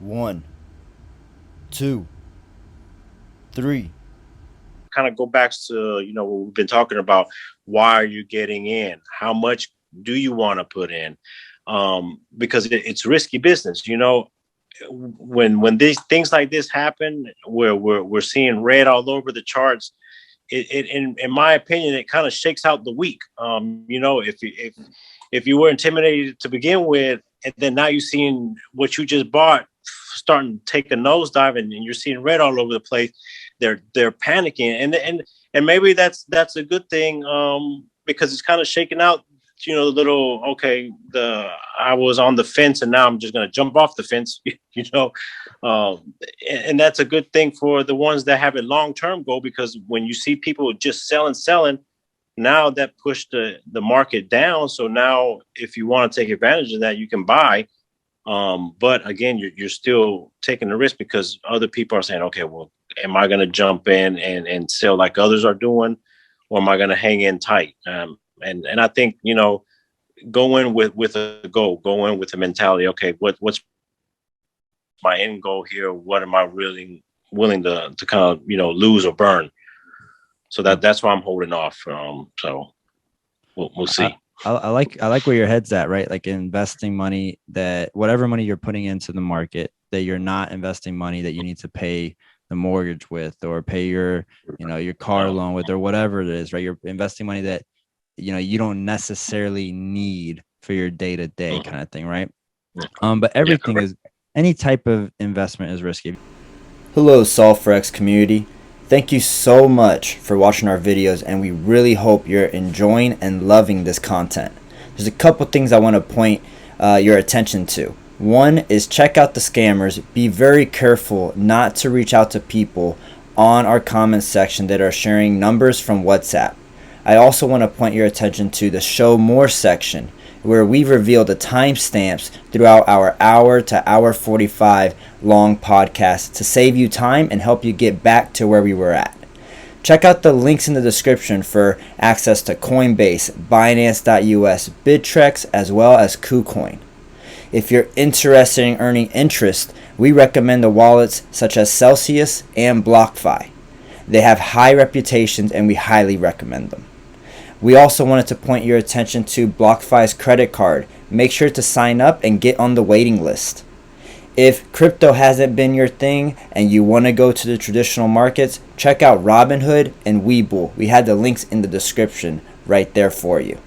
One, two, three. Kind of go back to what we've been talking about. Why are you getting in? How much do you want to put in? Because it's risky business. When these things like this happen, where we're seeing red all over the charts, in my opinion, it kind of shakes out the weak. If you were intimidated to begin with, and then now you're seeing what you just bought starting to take a nosedive, and you're seeing red all over the place, they're panicking, and maybe that's a good thing, because it's kind of shaking out. The little, okay, the I was on the fence and now I'm just going to jump off the fence. And that's a good thing for the ones that have a long term goal, because when you see people just selling, now that pushed the market down. So now if you want to take advantage of that, you can buy. But again, you're still taking the risk, because other people are saying, okay, well, am I going to jump in and sell like others are doing, or am I going to hang in tight? And I think, go in with a goal, go in with a mentality. Okay, what's my end goal here? What am I really willing to kind of, lose or burn? So that's why I'm holding off. So we'll see. I like where your head's at, right? Like investing money, that whatever money you're putting into the market, that you're not investing money that you need to pay the mortgage with, or pay your car loan with, or whatever it is, right? You're investing money that, you don't necessarily need for your day-to-day kind of thing, right? But everything is, any type of investment is risky. Hello, SolveForX community. Thank you so much for watching our videos, and we really hope you're enjoying and loving this content. There's a couple things I want to point your attention to. One is, check out the scammers. Be very careful not to reach out to people on our comment section that are sharing numbers from WhatsApp. I also want to point your attention to the show more section, where we reveal the timestamps throughout our hour to hour 45 long podcast to save you time and help you get back to where we were at. Check out the links in the description for access to Coinbase, Binance.us, Bittrex, as well as KuCoin. If you're interested in earning interest, we recommend the wallets such as Celsius and BlockFi. They have high reputations and we highly recommend them. We also wanted to point your attention to BlockFi's credit card. Make sure to sign up and get on the waiting list. If crypto hasn't been your thing and you want to go to the traditional markets, check out Robinhood and Webull. We had the links in the description right there for you.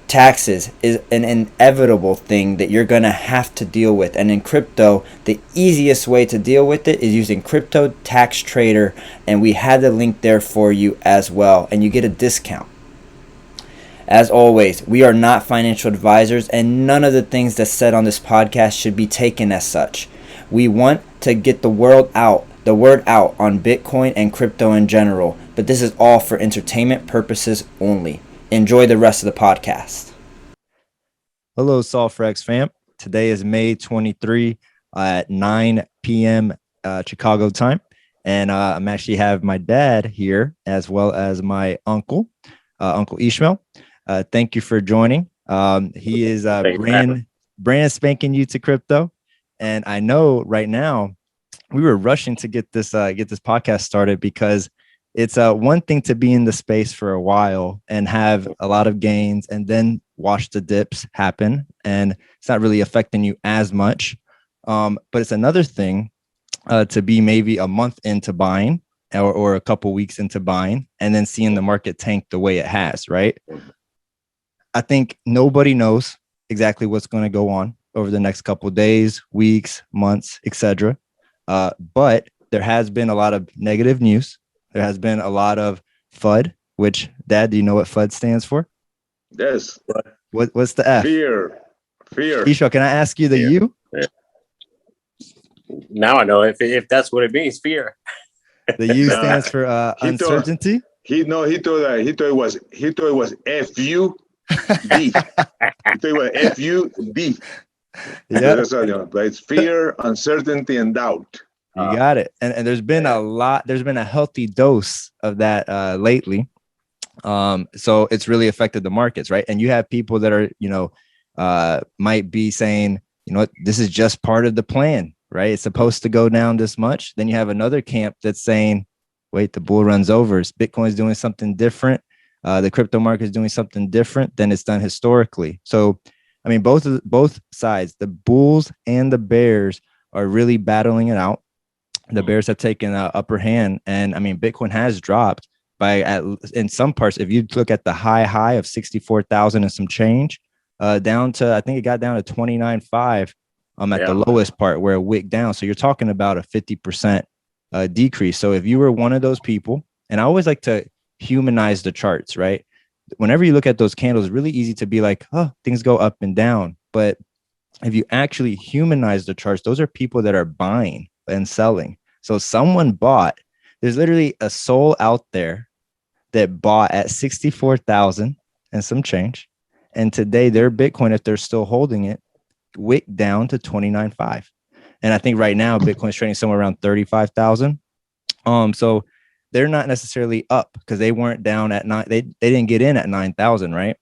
Taxes is an inevitable thing that you're going to have to deal with. And in crypto, the easiest way to deal with it is using Crypto Tax Trader. And we had the link there for you as well. And you get a discount. As always, we are not financial advisors, and none of the things that's said on this podcast should be taken as such. We want to get the word out on Bitcoin and crypto in general. But this is all for entertainment purposes only. Enjoy the rest of the podcast. Hello, SolveForX fam. Today is May 23 at 9 p.m. Chicago time. And I'm actually have my dad here, as well as my uncle, Uncle Ishmael. Thank you for joining. He is brand spanking you to crypto. And I know right now we were rushing to get this podcast started, because it's one thing to be in the space for a while and have a lot of gains and then watch the dips happen, and it's not really affecting you as much. But it's another thing to be maybe a month into buying, or a couple weeks into buying, and then seeing the market tank the way it has, right? I think nobody knows exactly what's going to go on over the next couple of days, weeks, months, etc. But there has been a lot of negative news. There has been a lot of FUD, which, Dad, do you know what FUD stands for? Yes. What's the F? Fear. Isha, can I ask you the U? Now I know if that's what it means, fear. The U stands for uncertainty. He thought it was F-U-D. He thought it was F-U-D. Yeah. But it's fear, uncertainty, and doubt. You got it. And there's been a healthy dose of that lately. So it's really affected the markets, right? And you have people that are, might be saying, you know what, this is just part of the plan, right? It's supposed to go down this much. Then you have another camp that's saying, wait, the bull run's over. Bitcoin's doing something different. The crypto market is doing something different than it's done historically. So, I mean, both sides, the bulls and the bears, are really battling it out. The bears have taken an upper hand, and I mean, Bitcoin has dropped by in some parts. If you look at the high of 64,000 and some change, down to, I think it got down to 29.5 at the lowest part where it wicked down. So you're talking about a 50% decrease. So if you were one of those people, and I always like to humanize the charts, right? Whenever you look at those candles, it's really easy to be like, oh, things go up and down. But if you actually humanize the charts, those are people that are buying and selling. So someone bought, there's literally a soul out there that bought at 64,000 and some change. And today their Bitcoin, if they're still holding it, wicked down to 29.5. And I think right now Bitcoin's trading somewhere around 35,000. So they're not necessarily up because they weren't down at nine. They didn't get in at 9,000, right?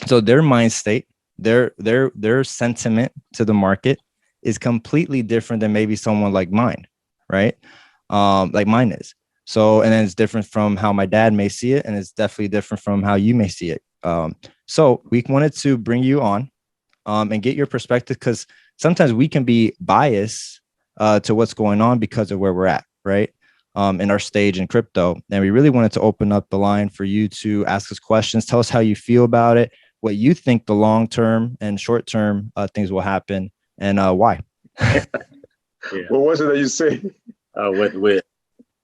So their mind state, their sentiment to the market is completely different than maybe someone like mine, right? Like mine is. So, and then it's different from how my dad may see it, and it's definitely different from how you may see it. So we wanted to bring you on and get your perspective, because sometimes we can be biased to what's going on because of where we're at, right? In our stage in crypto. And we really wanted to open up the line for you to ask us questions, tell us how you feel about it, what you think the long-term and short-term things will happen, and why. Yeah. What was it that you say?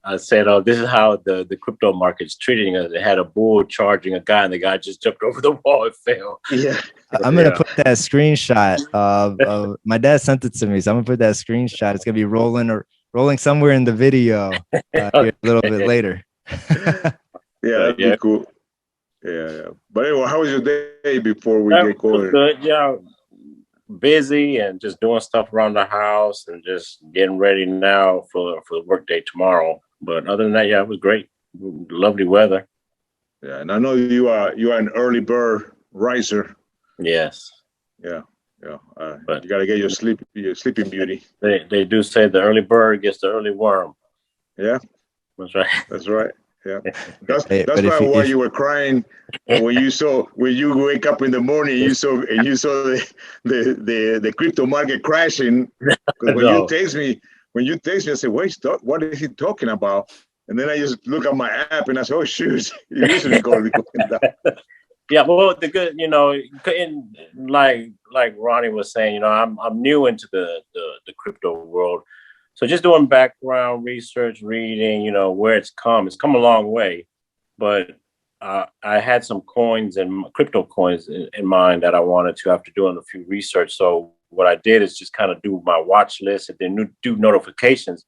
I said, this is how the crypto market's treating us. They had a bull charging a guy, and the guy just jumped over the wall and fell. Yeah. I'm going to put that screenshot of my dad sent it to me. So I'm going to put that screenshot. It's going to be rolling somewhere in the video here a little bit later. Yeah, that'd be cool. Yeah. But anyway, how was your day before we get going? Good. Yeah, busy and just doing stuff around the house and just getting ready now for the work day tomorrow. But other than that, yeah, it was great. Lovely weather. Yeah, and I know you are an early bird riser. Yes. Yeah. But you got to get your sleeping beauty. They do say the early bird gets the early worm. Yeah, that's right. That's right. Yeah, that's probably why you were crying when you wake up in the morning. You saw the crypto market crashing. Because when you text me, I said, "Wait, stop! What is he talking about?" And then I just look at my app and I said, "Oh shoot, it usually going down." Yeah, well, the good, like Ronnie was saying, I'm new into the crypto world. So just doing background research, reading, where it's come a long way. But I had some coins and crypto coins in mind that I wanted to after doing a few research. So what I did is just kind of do my watch list and then do notifications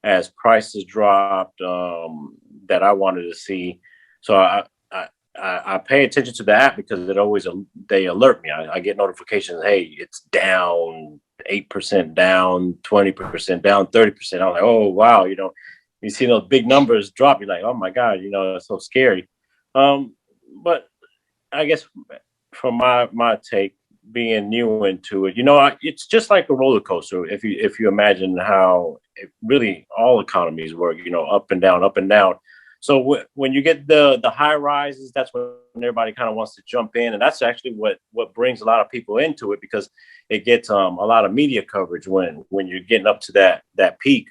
as prices dropped that I wanted to see. So I pay attention to the app because they alert me. I get notifications. Hey, it's down 8%, down 20%, down 30%. I'm like, oh wow, you see those big numbers drop. You're like, oh my god, it's so scary. But I guess from my take, being new into it, it's just like a roller coaster. If you imagine how really all economies work, up and down, up and down. So when you get the high rises, that's when everybody kind of wants to jump in. And that's actually what brings a lot of people into it, because it gets a lot of media coverage when you're getting up to that peak.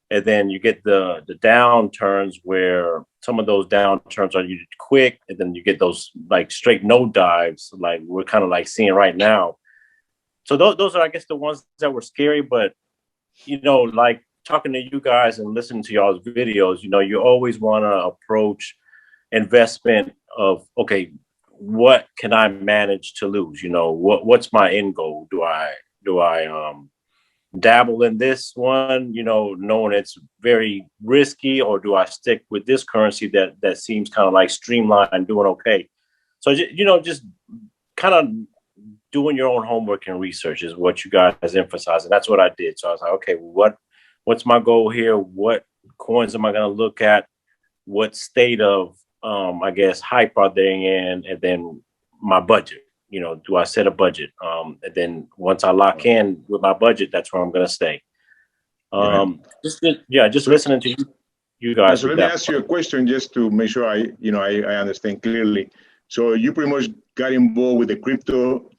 And then you get the downturns where some of those downturns are usually quick. And then you get those like straight no dives, like we're kind of like seeing right now. So those are, I guess, the ones that were scary. But, like, talking to you guys and listening to y'all's videos, you always want to approach investment of, okay, what can I manage to lose? What's my end goal? Do I dabble in this one, knowing it's very risky, or do I stick with this currency that seems kind of like streamlined, doing okay? So, just kind of doing your own homework and research is what you guys emphasize. And that's what I did. So I was like, okay, what's my goal here? What coins am I going to look at? What state of, I guess, hype are they in? And then my budget, do I set a budget? And then once I lock in with my budget, that's where I'm going to stay. Just listening to you guys. So let me ask you a question just to make sure I understand clearly. So you pretty much got involved with the crypto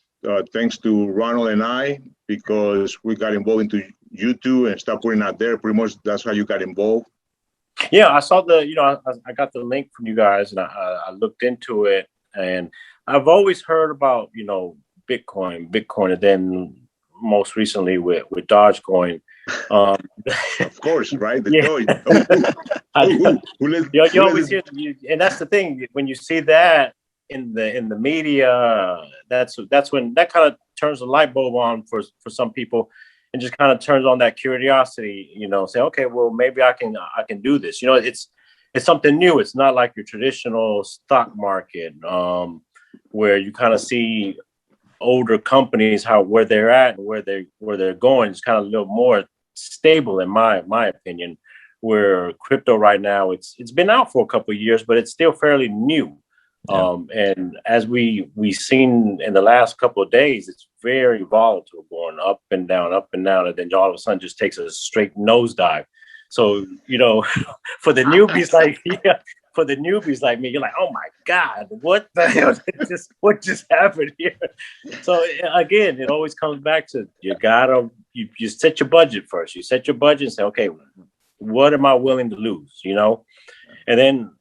thanks to Ronald and I, because we got involved into YouTube and start putting out there. Pretty much that's how you got involved. Yeah, I saw I got the link from you guys, and I looked into it, and I've always heard about Bitcoin, and then most recently with Dogecoin. Of course, right? The Doge. You always hear, and that's the thing. When you see that in the media, that's when that kind of turns the light bulb on for some people, and just kind of turns on that curiosity. Say, okay, well, maybe I can do this. It's something new. It's not like your traditional stock market, where you kind of see older companies where they're at and where they're going. It's kind of a little more stable, in my opinion. Where crypto right now, it's been out for a couple of years, but it's still fairly new. And as we seen in the last couple of days, it's very volatile, going up and down, and then all of a sudden just takes a straight nosedive. So for the newbies like me, you're like, oh my God, what the hell? What just happened here? So again, it always comes back to you set your budget first. You set your budget and say, okay, what am I willing to lose? And then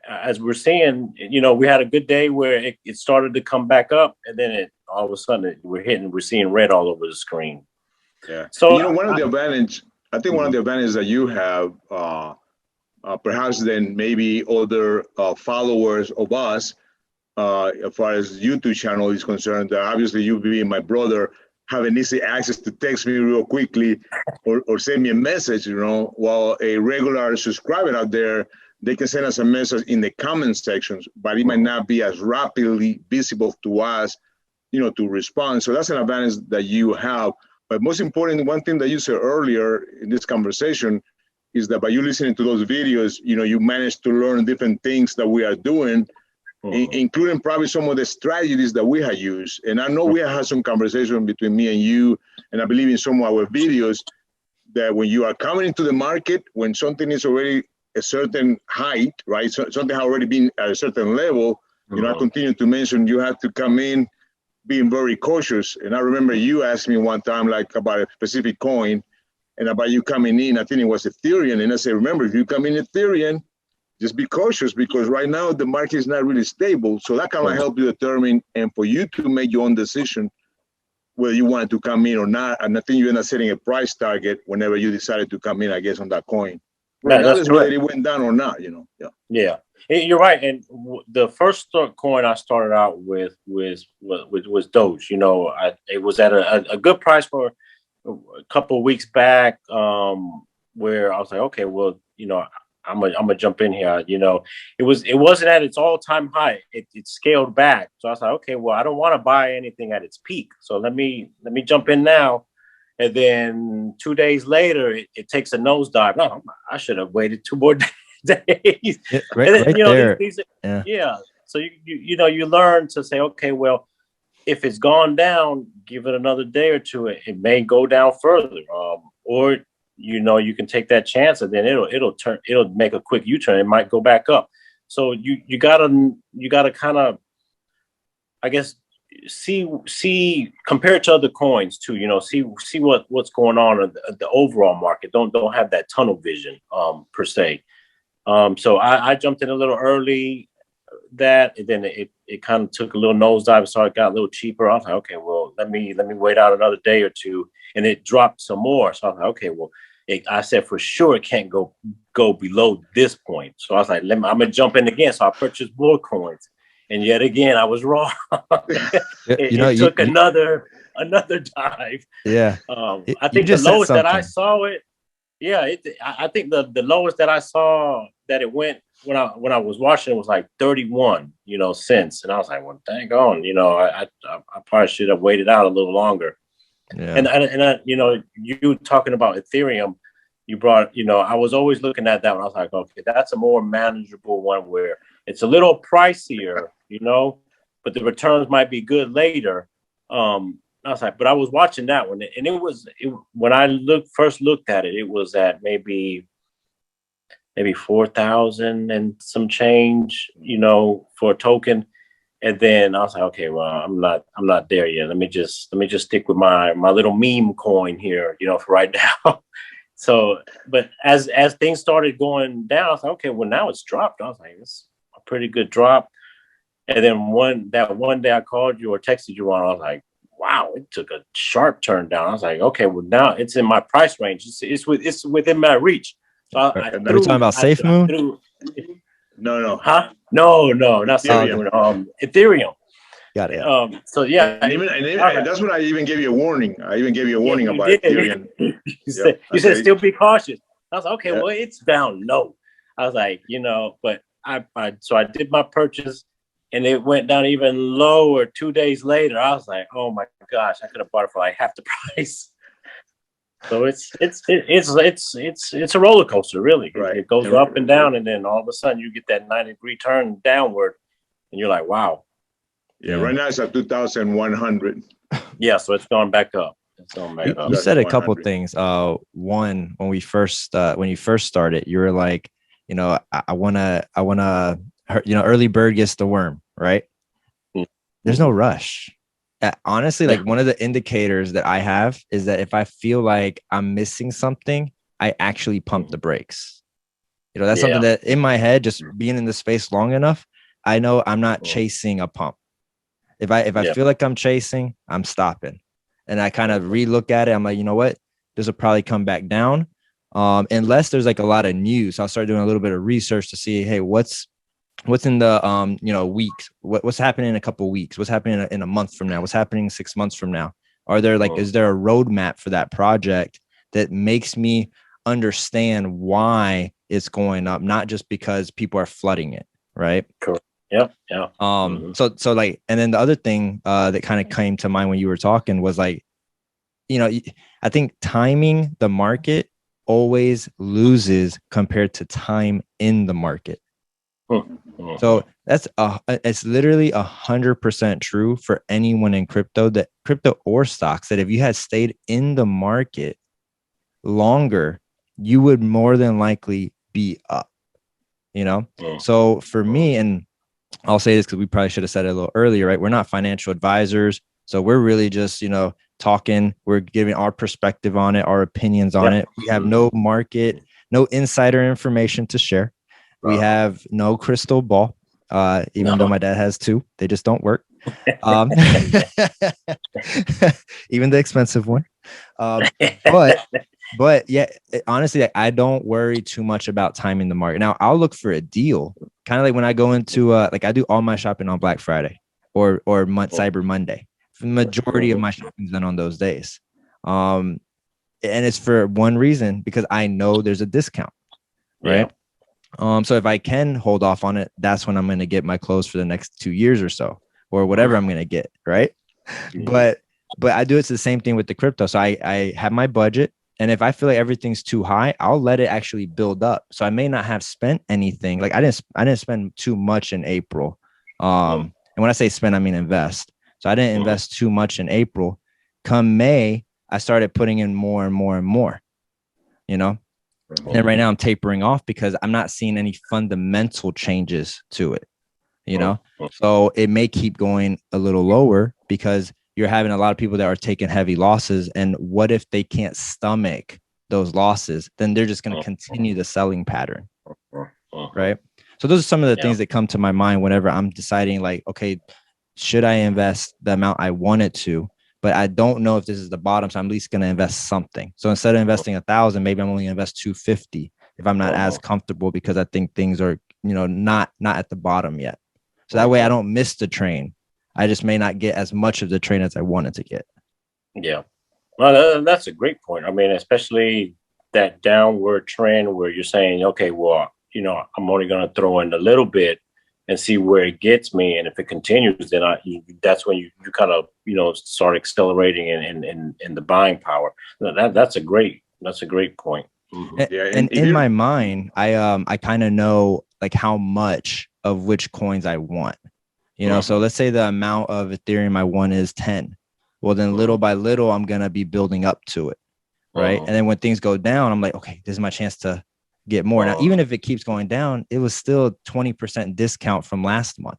as we're seeing, we had a good day where it started to come back up, and then all of a sudden we're seeing red all over the screen. Yeah. So one of the advantages that you have, perhaps then maybe other followers of us, as far as YouTube channel is concerned, obviously you being my brother, having easy access to text me real quickly or send me a message, while a regular subscriber out there, they can send us a message in the comment sections, but it might not be as rapidly visible to us, to respond. So that's an advantage that you have. But most important, one thing that you said earlier in this conversation is that by you listening to those videos, you manage to learn different things that we are doing, including probably some of the strategies that we have used. And I know we have had some conversation between me and you, and I believe in some of our videos, that when you are coming into the market, when something is already a certain height, right? So something has already been at a certain level, I continue to mention you have to come in being very cautious. And I remember you asked me one time, like, about a specific coin and about you coming in, I think it was Ethereum. And I said, remember, if you come in Ethereum, just be cautious, because right now the market is not really stable. So that kind of help you determine, and for you to make your own decision whether you wanted to come in or not. And I think you end up setting a price target whenever you decided to come in, I guess, on that coin. Regardless whether it went down or not, Yeah, you're right. And the first coin I started out with was Doge. It was at a good price for a couple of weeks back, where I was like, okay, well, I'm gonna jump in here. It wasn't at its all-time high. It scaled back. So I was like, okay, well, I don't want to buy anything at its peak. So let me jump in now. And then 2 days later, it takes a nosedive. No, I should have waited 2 more days. Yeah, right there. So you learn to say, okay, well, if it's gone down, give it another day or two. It may go down further, or you can take that chance, and then it'll make a quick U-turn. It might go back up. So you gotta kind of, I guess, see compared to other coins too, see what's going on in the overall market. Don't have that tunnel vision per se. So I jumped in a little early, and then it kind of took a little nosedive, so it got a little cheaper. I was like, okay, well, let me wait out another day or two, and it dropped some more. So I was like, okay, well, I said for sure it can't go below this point. So I was like, I'm gonna jump in again. So I purchased more coins. And yet again, I was wrong. It took another dive. Yeah. I think the lowest that I saw it. Yeah, I think the lowest that I saw that it went when I was watching it was like 31, cents. And I was like, well, dang on, I probably should have waited out a little longer. Yeah. And you talking about Ethereum, you brought, I was always looking at that one. I was like, okay, that's a more manageable one where it's a little pricier, but but the returns might be good later. I was like, but I was watching that one, and when I first looked at it, it was at maybe 4,000 and some change, for a token. And then I was like, okay, well, I'm not there yet. Let me just stick with my little meme coin here, for right now. So, but as things started going down, I was like, okay, well, now it's dropped. I was like, it's a pretty good drop. And then one day I called you or texted you on, I was like, wow, it took a sharp turn down. I was like, okay, well, now it's in my price range. It's within my reach. So Are we talking about Safe Moon? No. Huh? No, not Safe Moon. Ethereum. Got it. So yeah, and that's when I even gave you a warning. I even gave you a warning about Ethereum. you said still be cautious. I was like, okay, well, it's down low. I was like, but so I did my purchase, and it went down even lower 2 days later. I was like, oh my gosh, I could have bought it for like half the price. So it's a roller coaster, really. Right. It goes up and down, and then all of a sudden you get that 90-degree turn downward, and you're like, wow. Yeah, right now it's at 2,100. Yeah, so it's going back up. It's going back up. You said a couple of things. One, when you first started, you were like, I wanna, early bird gets the worm, right? Mm-hmm. There's no rush. Honestly, like one of the indicators that I have is that if I feel like I'm missing something, I actually pump the brakes. That's something that in my head, just being in the space long enough, I know I'm not chasing a pump. If I feel like I'm chasing, I'm stopping. And I kind of relook at it. I'm like, you know what? This will probably come back down. Unless there's like a lot of news. So I'll start doing a little bit of research to see, hey, what's in the weeks, what's happening in a couple of weeks, what's happening in a month from now, what's happening 6 months from now. Are there is there a roadmap for that project that makes me understand why it's going up, not just because people are flooding it, right? Correct. Yeah. So like, and then the other thing that kind of came to mind when you were talking was like, I think timing the market always loses compared to time in the market. So it's literally 100% true for anyone in crypto or stocks, that if you had stayed in the market longer, you would more than likely be up, So for me, and I'll say this because we probably should have said it a little earlier, right? We're not financial advisors. So we're really just, talking, we're giving our perspective on it, our opinions on it. We have no insider information to share. We have no crystal ball, even though my dad has two. They just don't work. Even the expensive one. But yeah, honestly, I don't worry too much about timing the market. Now, I'll look for a deal, kind of like when I go into I do all my shopping on Black Friday or Cyber Monday. The majority of my shopping is done on those days. And it's for one reason, because I know there's a discount, right? So if I can hold off on it, that's when I'm going to get my clothes for the next 2 years or so, or whatever I'm going to get, right? But I do it's the same thing with the crypto. So I have my budget. And if I feel like everything's too high, I'll let it actually build up. So I may not have spent anything. Like I didn't spend too much in April. And when I say spend, I mean invest. So I didn't invest too much in April. Come May, I started putting in more and more and more, And right now I'm tapering off because I'm not seeing any fundamental changes to it, So it may keep going a little lower because you're having a lot of people that are taking heavy losses. And what if they can't stomach those losses? Then they're just going to continue the selling pattern. Right. So those are some of the things that come to my mind whenever I'm deciding, like, okay, should I invest the amount I wanted to, but I don't know if this is the bottom. So I'm at least going to invest something. So instead of investing 1,000, maybe I'm only going to invest 250 if I'm not as comfortable, because I think things are, not at the bottom yet. So that way I don't miss the train. I just may not get as much of the train as I wanted to get. Yeah. Well, that's a great point. I mean, especially that downward trend where you're saying, okay, well, I'm only going to throw in a little bit and see where it gets me. And if it continues, then that's when you kind of, start accelerating in the buying power. That's a great point. Mm-hmm. And in my mind, I kind of know like how much of which coins I want. So let's say the amount of Ethereum I want is 10. Well, then little by little, I'm going to be building up to it. Right. And then when things go down, I'm like, okay, this is my chance to get more. Now, even if it keeps going down, it was still 20% discount from last month.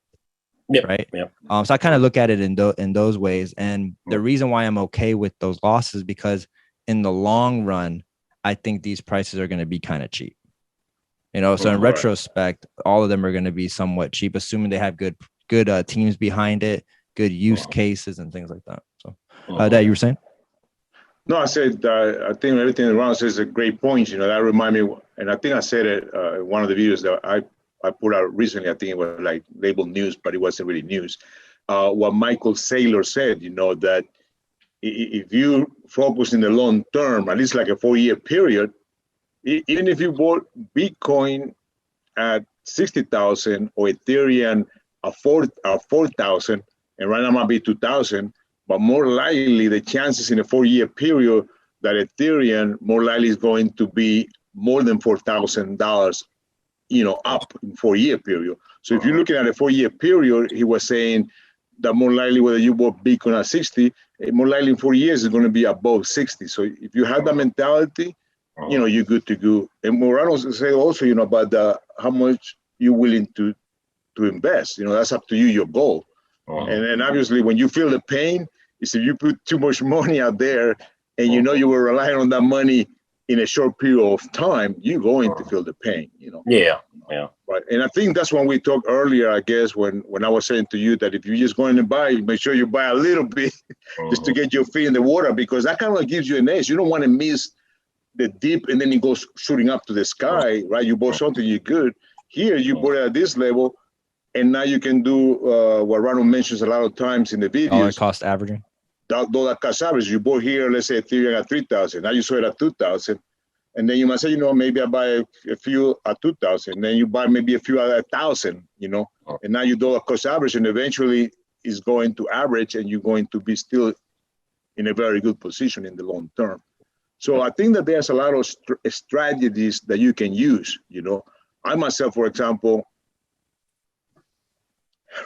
Yep. Right. Yep. So I kind of look at it in those ways. And the reason why I'm okay with those losses, because in the long run, I think these prices are going to be kind of cheap. So in retrospect, all of them are going to be somewhat cheap, assuming they have good teams behind it, good use cases and things like that. So that you were saying? No, I said, I think everything around says a great point. That remind me, and I think I said it in one of the videos that I put out recently. I think it was like labeled news, but it wasn't really news. What Michael Saylor said, that if you focus in the long term, at least like a 4-year period, even if you bought Bitcoin at 60,000 or Ethereum at 4,000, and right now might be 2,000, but more likely the chances in a 4-year period that Ethereum more likely is going to be more than $4,000, up in 4-year period. So if you're looking at a 4-year period, he was saying that more likely whether you bought Bitcoin at 60, more likely in 4 years is going to be above 60. So if you have that mentality, you're good to go. And Morano said also, about how much you're willing to invest. That's up to you, your goal. And then obviously when you feel the pain, is if you put too much money out there and you were relying on that money in a short period of time, you're going to feel the pain, Yeah. Right. And I think that's when we talked earlier, I guess, when I was saying to you that if you're just going to buy, make sure you buy a little bit just to get your feet in the water, because that kind of gives you an edge. You don't want to miss the dip and then it goes shooting up to the sky, right? You bought something, you're good. Here, you bought it at this level, and now you can do what Ronald mentions a lot of times in the videos. Dollar cost averaging. Dollar cost average. You bought here, let's say Ethereum at 3,000. Now you saw it at 2,000. And then you might say, maybe I buy a few at 2,000. Then you buy maybe a few at 1,000, And now you do a cost average, and eventually it's going to average, and you're going to be still in a very good position in the long term. So I think that there's a lot of strategies that you can use. I myself, for example,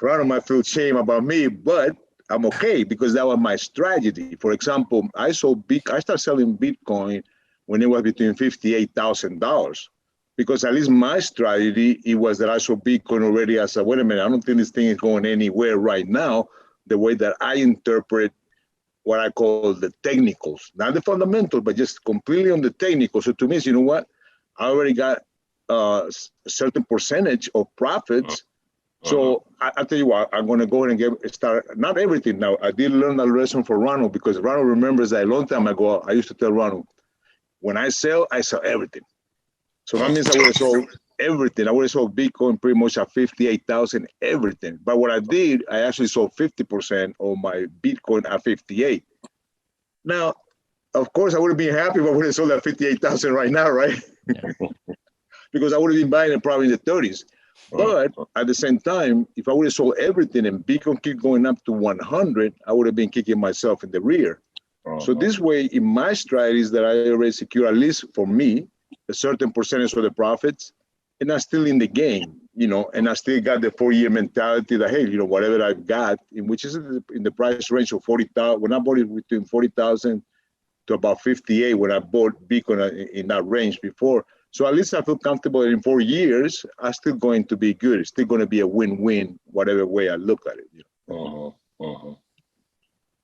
Ronald might feel shame about me, but I'm okay because that was my strategy. For example, I started selling Bitcoin when it was between $58,000, because at least my strategy, it was that I saw Bitcoin already as wait a minute, I don't think this thing is going anywhere right now, the way that I interpret what I call the technicals, not the fundamentals, but just completely on the technical. So to me, you know what? I already got a certain percentage of profits. So I tell you what, I'm going to go ahead and start, not everything now. I did learn that lesson for Ronald, because Ronald remembers that a long time ago, I used to tell Ronald, when I sell everything. So that means I would have sold everything. I would have sold Bitcoin pretty much at 58,000, everything. But what I did, I actually sold 50% of my Bitcoin at 58. Now, of course, I would have been happy if I would have sold at 58,000 right now, right? Yeah. Because I would have been buying it probably in the 30s. But at the same time, if I would have sold everything and Bitcoin keep going up to 100, I would have been kicking myself in the rear. So this way, in my strategies that I already secure, at least for me, a certain percentage of the profits, and I'm still in the game, and I still got the 4-year mentality that, hey, whatever I've got, which is in the price range of 40,000, when I bought it between 40,000 to about 58, when I bought Bitcoin in that range before. So at least I feel comfortable that in 4 years, I'm still going to be good. It's still going to be a win-win, whatever way I look at it.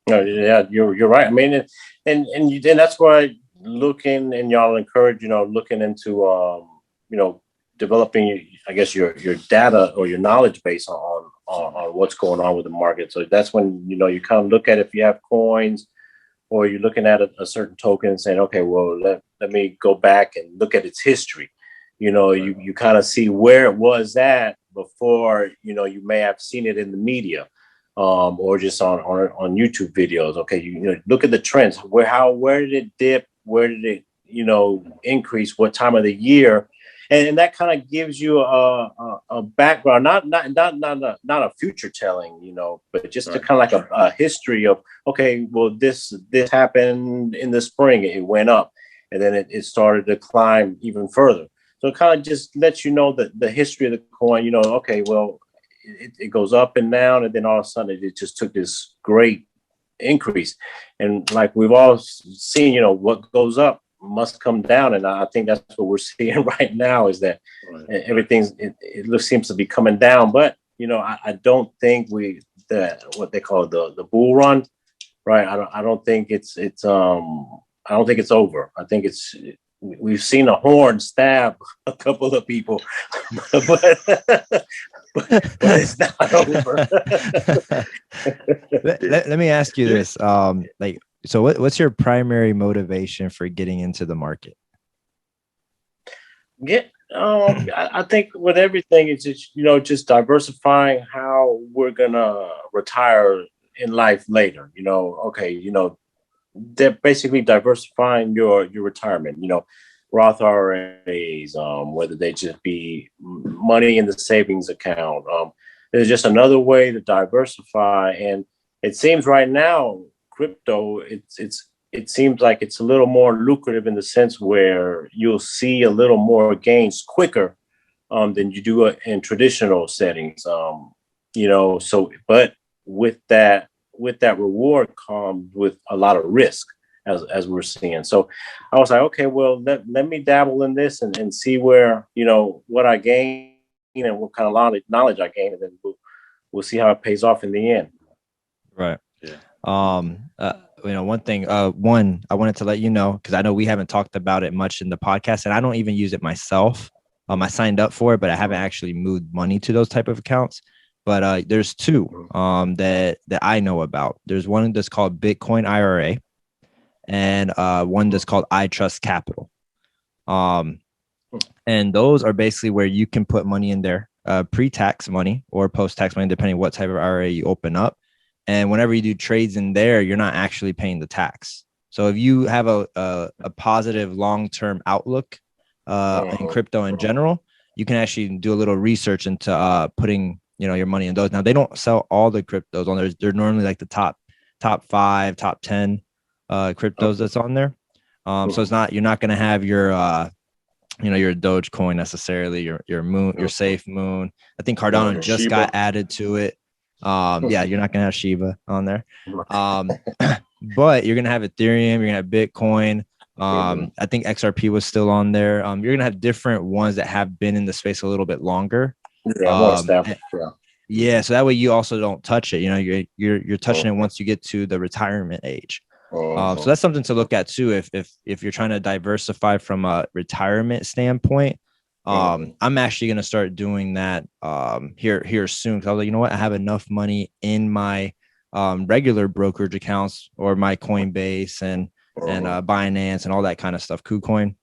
No, yeah, you're right. I mean, and that's why looking, and y'all encourage, looking into, developing, I guess, your data or your knowledge base on what's going on with the market. So that's when, you kind of look at if you have coins, or you're looking at a certain token and saying, okay, well, let me go back and look at its history. You kind of see where it was at before, you may have seen it in the media. Or just on YouTube videos. Okay, you look at the trends. Where did it dip? Where did it increase? What time of the year? And that kind of gives you a background, not a future telling, but just a kind of like a history of, okay, well, this happened in the spring, it went up, and then it started to climb even further. So it kind of just lets you know that the history of the coin. Okay, well, it goes up and down, and then all of a sudden it just took this great increase. And like we've all seen, you know, what goes up must come down, and I think that's what we're seeing right now is that everything's it seems to be coming down. But you know, I don't think what they call the bull run, right? I don't think it's I don't think it's over. I think we've seen a horn stab a couple of people, but it's not over. let me ask you this. So what's your primary motivation for getting into the market? I think with everything, it's just, you know, just diversifying how we're gonna retire in life later. You know, okay, you know, they're basically diversifying your retirement. You know, Roth IRAs, whether they just be money in the savings account. There's just another way to diversify, and it seems right now crypto it seems like it's a little more lucrative in the sense where you'll see a little more gains quicker than you do in traditional settings. You know, so but with that reward comes with a lot of risk as we're seeing. So I was like, okay, well, let me dabble in this and see where, you know, what I gain and what kind of knowledge I gain, and then we'll see how it pays off in the end. Right. Yeah. You know, one thing, I wanted to let you know, because I know we haven't talked about it much in the podcast, and I don't even use it myself. I signed up for it, but I haven't actually moved money to those type of accounts. But there's two that I know about. There's one that's called Bitcoin IRA, and one that's called I Trust Capital. And those are basically where you can put money in there, pre-tax money or post-tax money, depending what type of IRA you open up. And whenever you do trades in there, you're not actually paying the tax. So if you have a positive long-term outlook in crypto in general, you can actually do a little research into putting, you know, your money in those. Now, they don't sell all the cryptos on there. They're normally like the top 5, top 10 cryptos that's on there. So you're not going to have your you know, your Doge coin necessarily, your moon, your safe moon. I think Cardano just Shiba got added to it. Yeah, you're not gonna have Shiba on there. But you're gonna have Ethereum, you're gonna have Bitcoin. I think XRP was still on there. You're gonna have different ones that have been in the space a little bit longer. Yeah, so that way you also don't touch it. You know, you're touching it once you get to the retirement age. So that's something to look at too. If you're trying to diversify from a retirement standpoint. I'm actually going to start doing that here soon. Cause I was like, you know what? I have enough money in my regular brokerage accounts or my Coinbase and Binance and all that kind of stuff, KuCoin,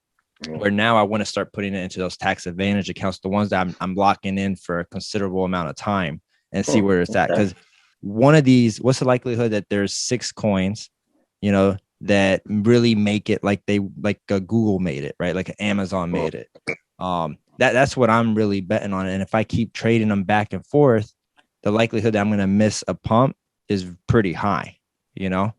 where now I want to start putting it into those tax advantage accounts, the ones that I'm locking in for a considerable amount of time and see where it's at. Because one of these, what's the likelihood that there's 6 coins, you know, that really make it like Google made it, right? Like Amazon made it. That's what I'm really betting on. And if I keep trading them back and forth, the likelihood that I'm going to miss a pump is pretty high, you know?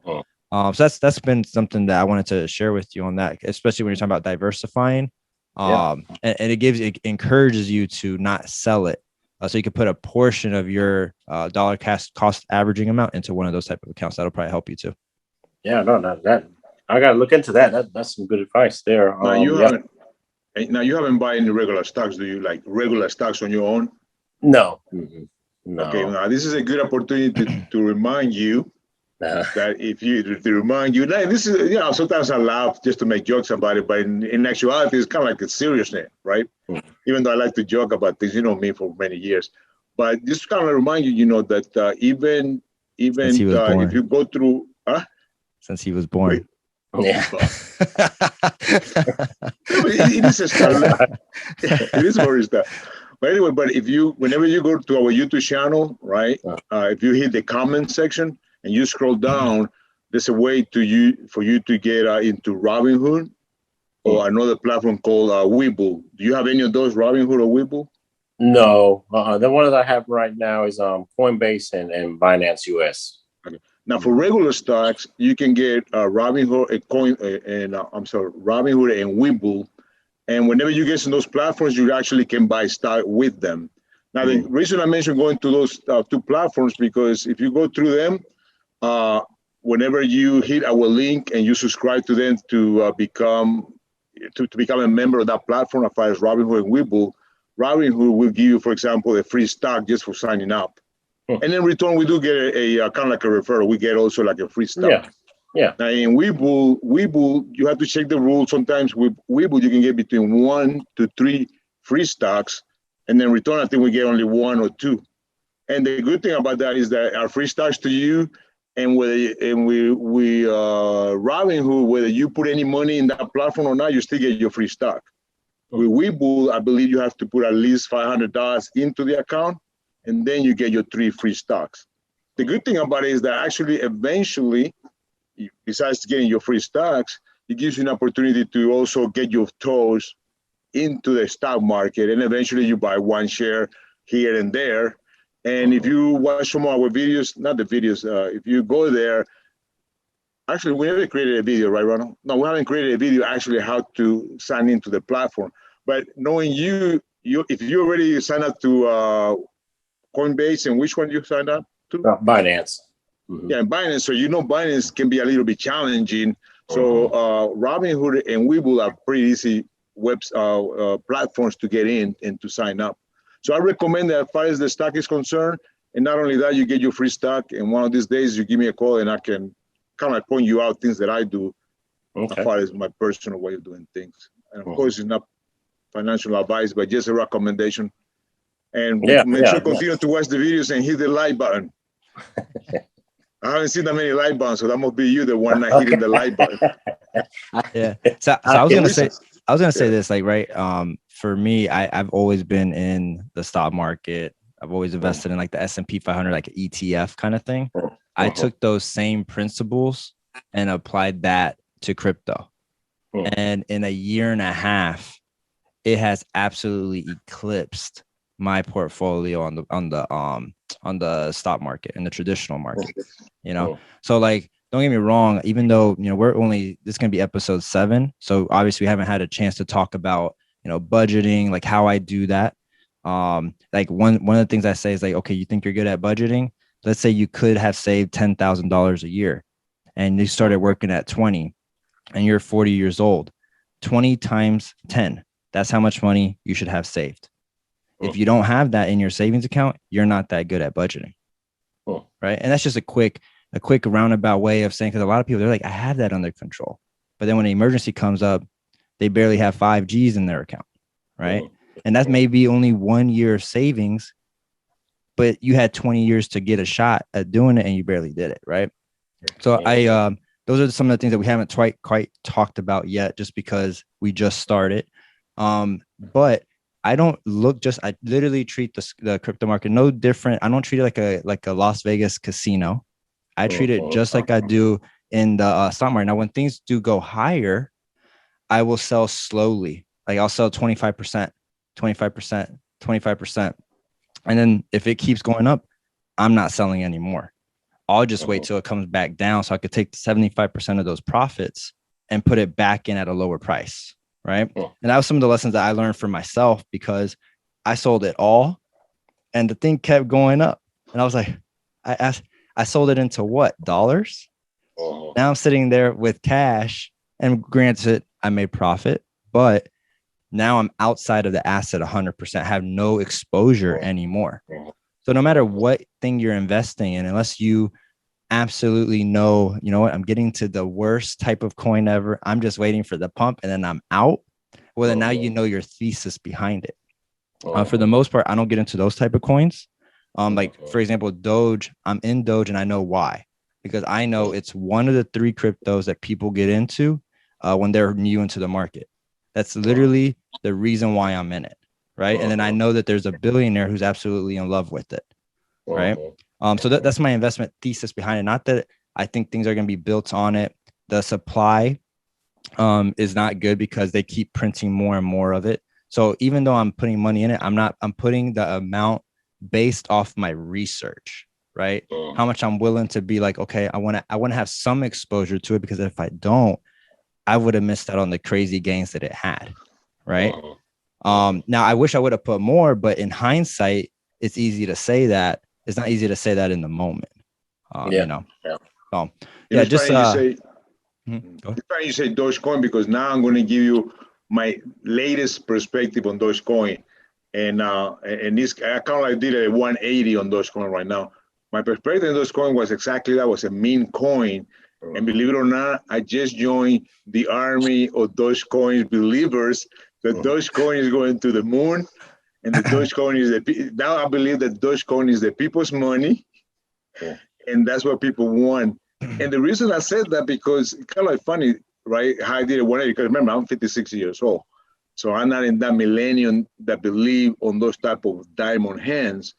So that's been something that I wanted to share with you on that, especially when you're talking about diversifying. And it encourages you to not sell it. So you could put a portion of your dollar cost averaging amount into one of those type of accounts. That'll probably help you too. Yeah, no, that I got to look into that. That's some good advice there. Now you haven't bought any regular stocks. Do you like regular stocks on your own? No. No. Okay, now this is a good opportunity to remind you that this is, you know, sometimes I laugh just to make jokes about it, but in actuality, it's kind of like a seriousness, right? Even though I like to joke about things, you know me for many years, but just kind of remind you, you know, that even if you go through, since he was born. Yeah. It is a start. It is very start. But anyway, whenever you go to our YouTube channel, right? If you hit the comment section and you scroll down, there's a way for you to get into Robinhood or another platform called Webull. Do you have any of those, Robinhood or Webull? No. The one that I have right now is Coinbase and Binance US. Okay. Now, for regular stocks, you can get Robinhood and Webull. And whenever you get in those platforms, you actually can buy stock with them. Now, the reason I mentioned going to those two platforms, because if you go through them, whenever you hit our link and you subscribe to them to become a member of that platform, as far as Robinhood and Webull, Robinhood will give you, for example, a free stock just for signing up. And in return, we do get a kind of like a referral. We get also like a free stock. Yeah. Now in Webull, you have to check the rules. Sometimes with Webull, you can get between 1 to 3 free stocks, and then return, I think we get only 1 or 2. And the good thing about that is that our free stocks to you, and Robinhood, whether you put any money in that platform or not, you still get your free stock. With Webull, I believe you have to put at least $500 into the account, and then you get your 3 free stocks. The good thing about it is that actually, eventually, besides getting your free stocks, it gives you an opportunity to also get your toes into the stock market, and eventually you buy 1 share here and there. And if you watch some of our videos, not the videos, if you go there, actually, we haven't created a video, right, Ronald? No, we haven't created a video actually how to sign into the platform. But knowing you if you already signed up to Coinbase, and which one you signed up to? Binance. Yeah, Binance. So Binance can be a little bit challenging. So Robinhood and Webull are pretty easy platforms to get in and to sign up. So I recommend that as far as the stock is concerned, and not only that, you get your free stock, and one of these days you give me a call and I can kind of point you out things that I do as far as my personal way of doing things. And of course, it's not financial advice, but just a recommendation. And make sure continue to watch the videos and hit the like button. I haven't seen that many like buttons, so that must be you, the one not hitting the like button. Yeah. So I was gonna say this, like, right. For me, I've always been in the stock market. I've always invested in like the S&P 500, like an ETF kind of thing. I took those same principles and applied that to crypto. And in a year and a half, it has absolutely eclipsed my portfolio on the stock market, in the traditional market, So like, don't get me wrong, even though, this is going to be episode 7. So obviously we haven't had a chance to talk about, budgeting, like how I do that. Like one of the things I say is like, okay, you think you're good at budgeting? Let's say you could have saved $10,000 a year and you started working at 20 and you're 40 years old. 20 times 10, that's how much money you should have saved. If you don't have that in your savings account, you're not that good at budgeting. Right. And that's just a quick roundabout way of saying, because a lot of people, they're like, I have that under control. But then when an emergency comes up, they barely have 5 G's in their account. Right. And that's maybe only 1 year of savings, but you had 20 years to get a shot at doing it and you barely did it. Right. So those are some of the things that we haven't quite talked about yet, just because we just started. But I don't I literally treat the crypto market no different. I don't treat it like a Las Vegas casino. I treat it just like I do in the stock market. Now, when things do go higher, I will sell slowly. Like I'll sell 25%, 25%, 25%. And then if it keeps going up, I'm not selling anymore. I'll just wait till it comes back down so I could take 75% of those profits and put it back in at a lower price. Right. And that was some of the lessons that I learned for myself, because I sold it all and the thing kept going up. And I was like, I sold it into what? Dollars? Now I'm sitting there with cash, and granted, I made profit, but now I'm outside of the asset 100%, have no exposure anymore. So no matter what thing you're investing in, unless you absolutely know, you know what, I'm getting to the worst type of coin ever, I'm just waiting for the pump and then I'm out. Well, then now you know your thesis behind it. For the most part, I don't get into those type of coins. Like, for example, Doge, I'm in Doge and I know why. Because I know it's one of the 3 cryptos that people get into when they're new into the market. That's literally the reason why I'm in it. Right. And then I know that there's a billionaire who's absolutely in love with it. Right. So that's my investment thesis behind it. Not that I think things are going to be built on it. The supply is not good because they keep printing more and more of it. So even though I'm putting money in it, I'm putting the amount based off my research, right? How much I'm willing to be like, okay, I want to have some exposure to it, because if I don't, I would have missed out on the crazy gains that it had. Right. Now I wish I would have put more, but in hindsight, it's easy to say that. It's not easy to say that in the moment. You know. Yeah. So Yeah, just go ahead. Go It's funny you say Dogecoin because now I'm going to give you my latest perspective on Dogecoin, and this I kind of like did a 180 on Dogecoin right now. My perspective on Dogecoin was exactly that, was a meme coin, and believe it or not, I just joined the army of Dogecoin believers. The Dogecoin is going to the moon, and the Dogecoin is now I believe that Dogecoin is the people's money, and that's what people want. And the reason I said that because it's kind of like funny, right? How I did it 180. Because remember, I'm 56 years old, so I'm not in that millennium that believe on those type of diamond hands,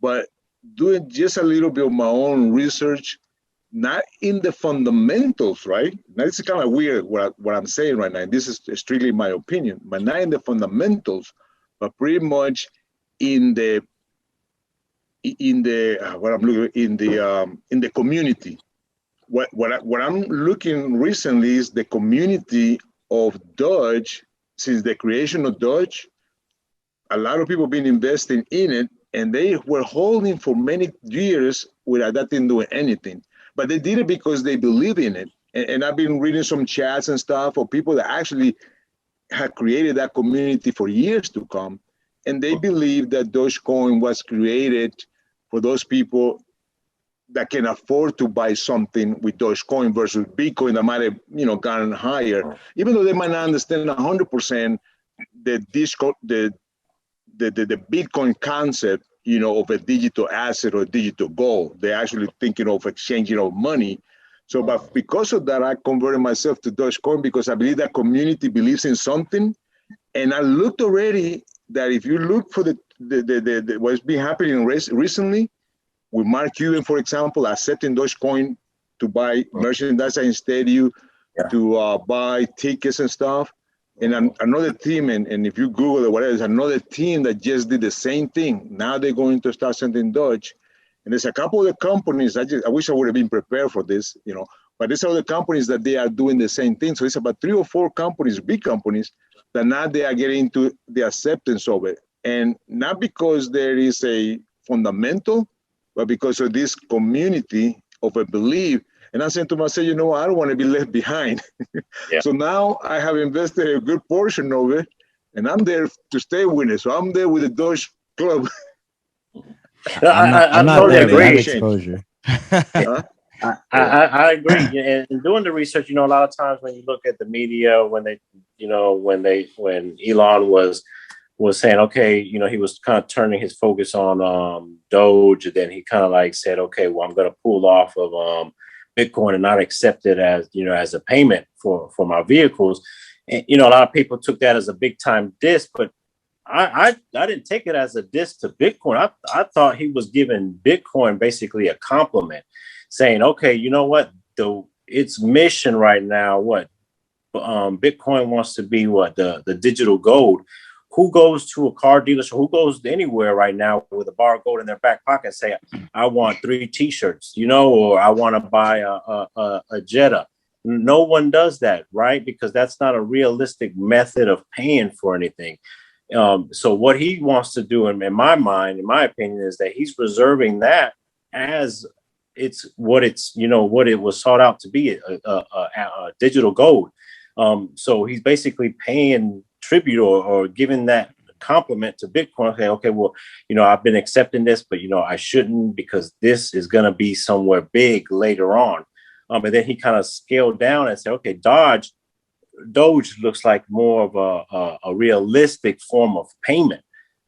but doing just a little bit of my own research, not in the fundamentals, right? Now this is kind of weird what I'm saying right now. This is strictly my opinion, but not in the fundamentals, but pretty much in the what I'm looking in the community. What I'm looking recently is the community of Doge. Since the creation of Doge, a lot of people been investing in it, and they were holding for many years without that thing doing anything. But they did it because they believe in it. And I've been reading some chats and stuff of people that actually had created that community for years to come, and they believe that Dogecoin was created for those people that can afford to buy something with Dogecoin versus Bitcoin that might have, gotten higher, even though they might not understand 100% the Bitcoin concept, of a digital asset or digital gold. They're actually thinking of exchanging of money. So, but because of that, I converted myself to Dogecoin because I believe that community believes in something. And I looked already that if you look for the what's been happening recently, with Mark Cuban, for example, accepting Dogecoin to buy merchandise instead to buy tickets and stuff. And another team, and if you Google it, whatever, there's another team that just did the same thing. Now they're going to start sending Doge. And there's a couple of the companies, I wish I would have been prepared for this, but there's other companies that they are doing the same thing. So it's about 3 or 4 companies, big companies, that now they are getting into the acceptance of it. And not because there is a fundamental, but because of this community of a belief. And I said to myself, I don't want to be left behind. Yeah. So now I have invested a good portion of it, and I'm there to stay with it. So I'm there with the Doge Club. I'm not there to have exposure. I agree. And doing the research, a lot of times when you look at the media, when Elon was saying, okay, he was kind of turning his focus on Doge, and then he kind of like said, okay, well, I'm going to pull off of Bitcoin and not accept it as, as a payment for my vehicles. And, a lot of people took that as a big time diss, but I didn't take it as a diss to Bitcoin. I thought he was giving Bitcoin basically a compliment, saying, okay, you know what, its mission right now, Bitcoin wants to be the digital gold. Who goes to a car dealership? Who goes anywhere right now with a bar of gold in their back pocket and say, I want 3 T-shirts, or I want to buy a Jetta? No one does that, right? Because that's not a realistic method of paying for anything. So what he wants to do, in my mind, in my opinion, is that he's reserving that as what it was sought out to be, a digital gold. So he's basically paying tribute or giving that compliment to Bitcoin. Okay, well, I've been accepting this, but I shouldn't, because this is going to be somewhere big later on. And then he kind of scaled down and said, okay, Doge looks like more of a realistic form of payment.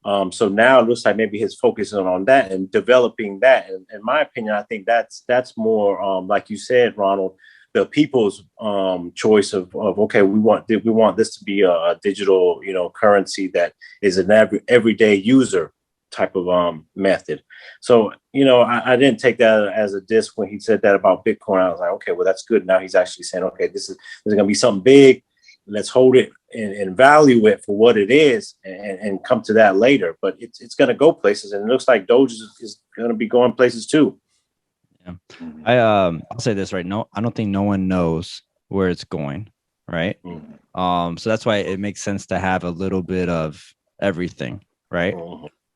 So now it looks like maybe his focus is on that and developing that. And in my opinion, I think that's more like you said, Ronald, the people's choice of okay, we want this to be a digital currency that is an everyday user type of method. So I didn't take that as a diss when he said that about Bitcoin. I was like, okay, well, that's good. Now he's actually saying, okay, this is going to be something big. Let's hold it and value it for what it is, and come to that later. But it's going to go places, and it looks like Doge is going to be going places too. Yeah. I'll say this, right? No, I don't think no one knows where it's going, right? So that's why it makes sense to have a little bit of everything, right?